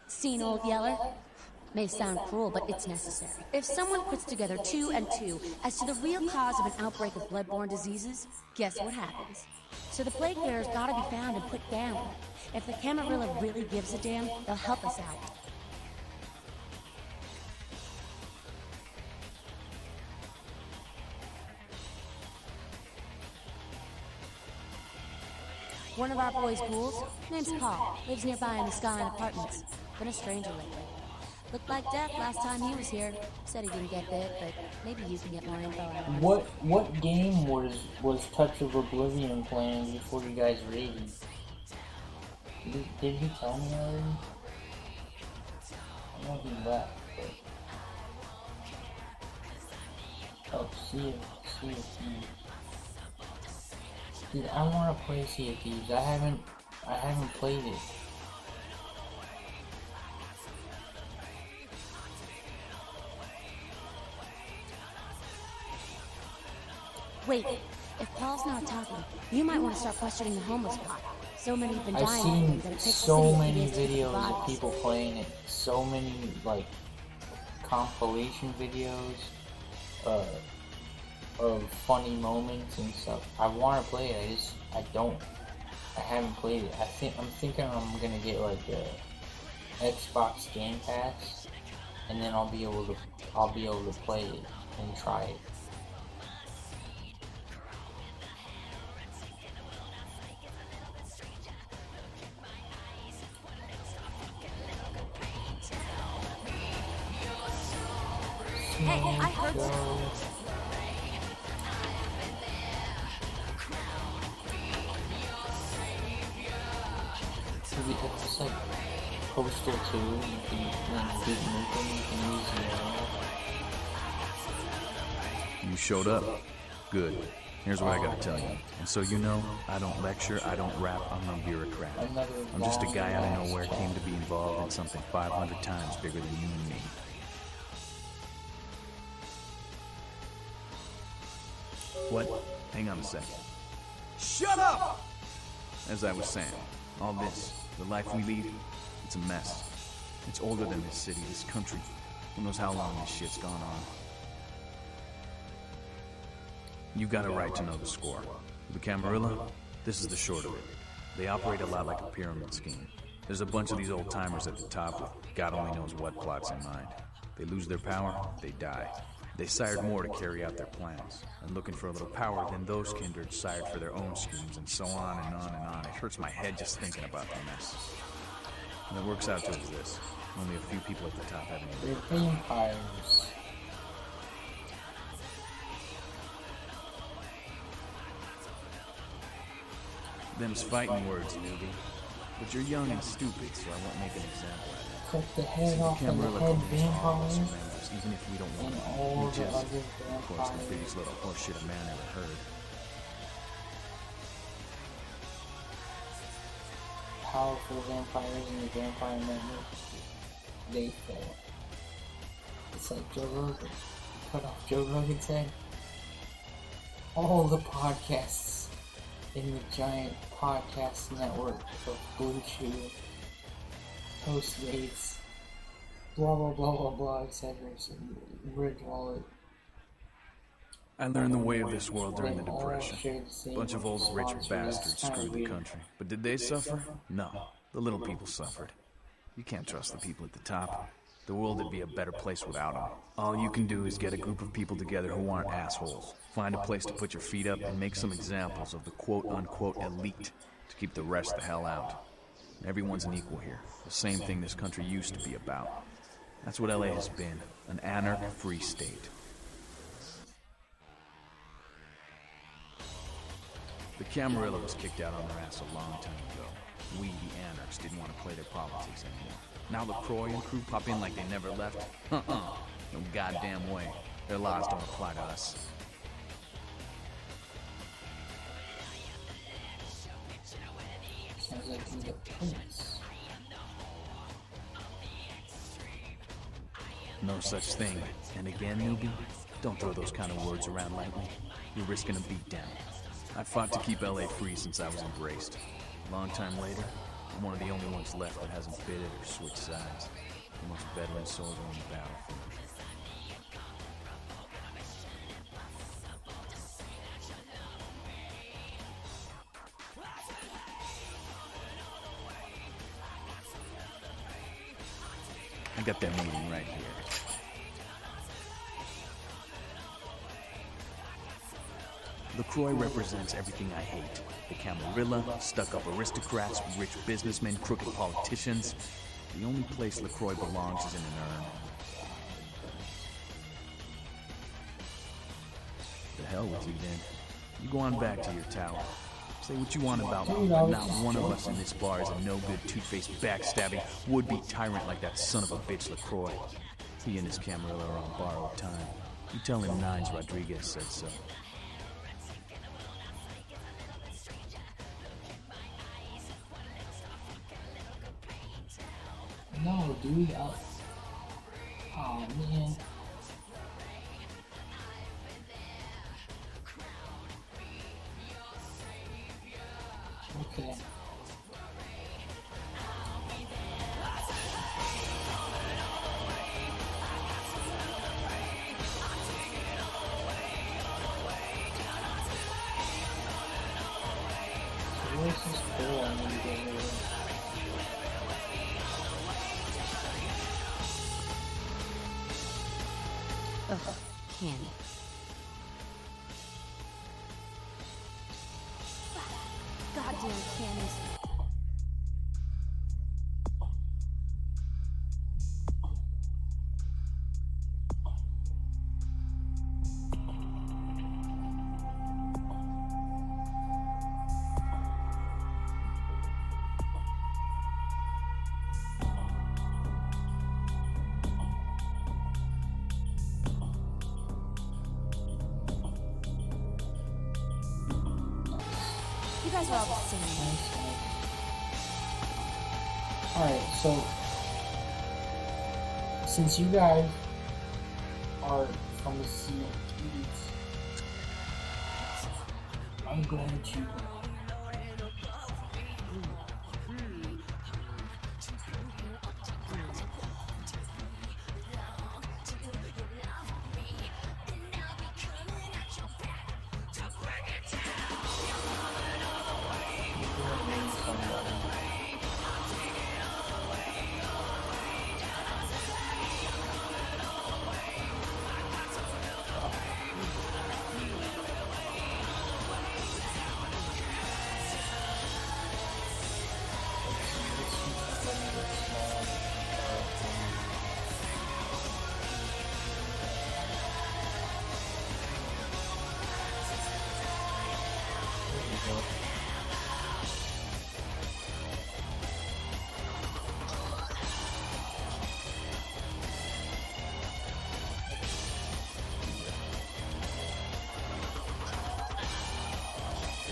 Seen Old Yeller? May sound cruel, but it's necessary. If someone puts together 2 and 2 as to the real cause of an outbreak of bloodborne diseases, guess what happens? So the plague bearer's gotta be found and put down. If the Camarilla really gives a damn, they'll help us out. One of our boys' ghouls, name's Paul, lives nearby in the Skyline Apartments. Been a stranger lately. Looked like death last time he was here. Said he didn't get bit, but maybe you can get more info out of him. What game was Touch of Oblivion playing before you guys raided? Did he tell me already? I know he left, but... Oh, Sea of Thieves. Dude, I want to play Sea of Thieves. I haven't played it. Wait, if Paul's not talking, you might want to start questioning the homeless pot. So many have been I've dying seen that it takes so a many city to videos of people playing it. So many, like, compilation videos of funny moments and stuff. I want to play it. I haven't played it. I'm thinking I'm gonna get like a Xbox Game Pass, and then I'll be able to play it and try it. Hey, I heard something. It's like Postal too. You can, when you didn't make them, you can use the You showed up. Good. Here's what I gotta tell you. And so you know, I don't lecture, I don't rap, I'm no bureaucrat. I'm just a guy out of nowhere came to be involved in something 500 times bigger than you and me. What? Hang on a second. Shut up! As I was saying, all this, the life we lead, it's a mess. It's older than this city, this country. Who knows how long this shit's gone on. You got a right to know the score. The Camarilla, this is the short of it. They operate a lot like a pyramid scheme. There's a bunch of these old-timers at the top with God only knows what plots in mind. They lose their power, they die. They sired more to carry out their plans. And looking for a little power, then those kindred sired for their own schemes, and so on and on and on. It hurts my head just thinking about the mess. And it works out to this. Only a few people at the top have any. They're vampires. Them's fighting words, newbie. But you're young and stupid, so I won't make an example out of you. Cut the head off of the head vampire. Even if we don't want And to. all We the just, other of course, the vampires. biggest little horseshit a man ever heard. Powerful vampires in the Vampire Network. They fail. It's like Joe Rogan. Cut off Joe Rogan's head. All the podcasts in the giant podcast network of Blue Chew, Postmates, blah blah blah blah blah, etc. Ridge Wallet. I learned the way of this world during the They all Depression. share the same Bunch of old rich sponsors. bastards It's kinda screwed the weird. country. But did they suffer? No. The little people suffered. You can't trust the people at the top. The world would be a better place without them. All you can do is get a group of people together who aren't assholes. Find a place to put your feet up and make some examples of the quote-unquote elite to keep the rest the hell out. Everyone's an equal here. The same thing this country used to be about. That's what LA has been. An anarch-free state. The Camarilla was kicked out on their ass a long time ago. We, the anarchs, didn't want to play their politics anymore. Now LaCroix and crew pop in like they never left? No goddamn way. Their laws don't apply to us. Sounds like you get points. No such thing. And again, newbie, don't throw those kind of words around lightly. You're risking a beatdown. I fought to keep LA free since I was embraced. A long time later, I'm one of the only ones left that hasn't bid it or switched sides. The most veteran soldier on the battlefield. I got that meeting right here. LaCroix represents everything I hate. The Camarilla, stuck-up aristocrats, rich businessmen, crooked politicians. The only place LaCroix belongs is in an urn. The hell with you then. You go on back to your tower. Say what you want about me, but not one of us in this bar is a no-good, two-faced, backstabbing, would-be tyrant like that son of a bitch LaCroix. He and his Camarilla are on borrowed time. You tell him Nines Rodriguez said so. No, dude. Oh man. Okay. Where's this girl I need to get rid of? Ugh, Candy. Goddamn candies. guys are all the same. Alright, so since you guys are from the Sea of Thieves, I'm going to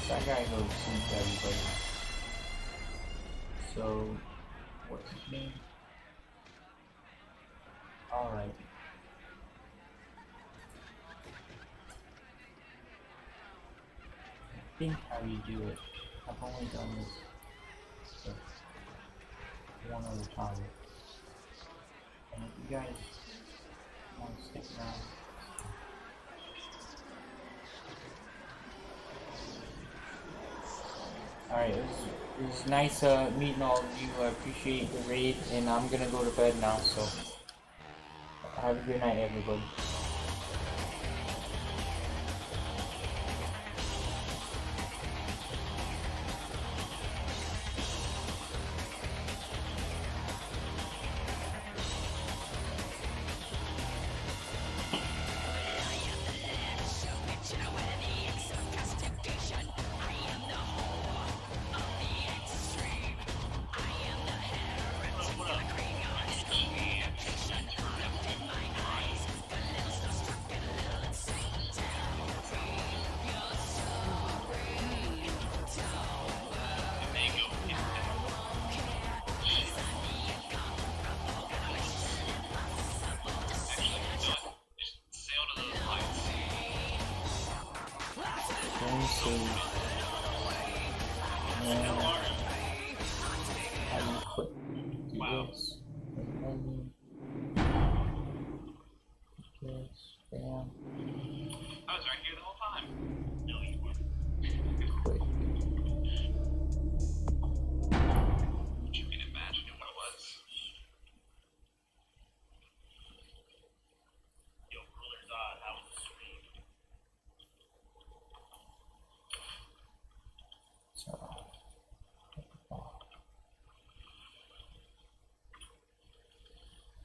I gotta go see everybody. So, what's his name? Alright. I think how you do it. I've only done this one other time. And if you guys want to stick around, alright, it was nice meeting all of you. I appreciate the raid, and I'm gonna go to bed now, so have a good night, everybody.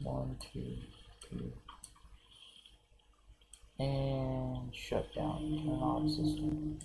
One, two, and shut down. Turn off system.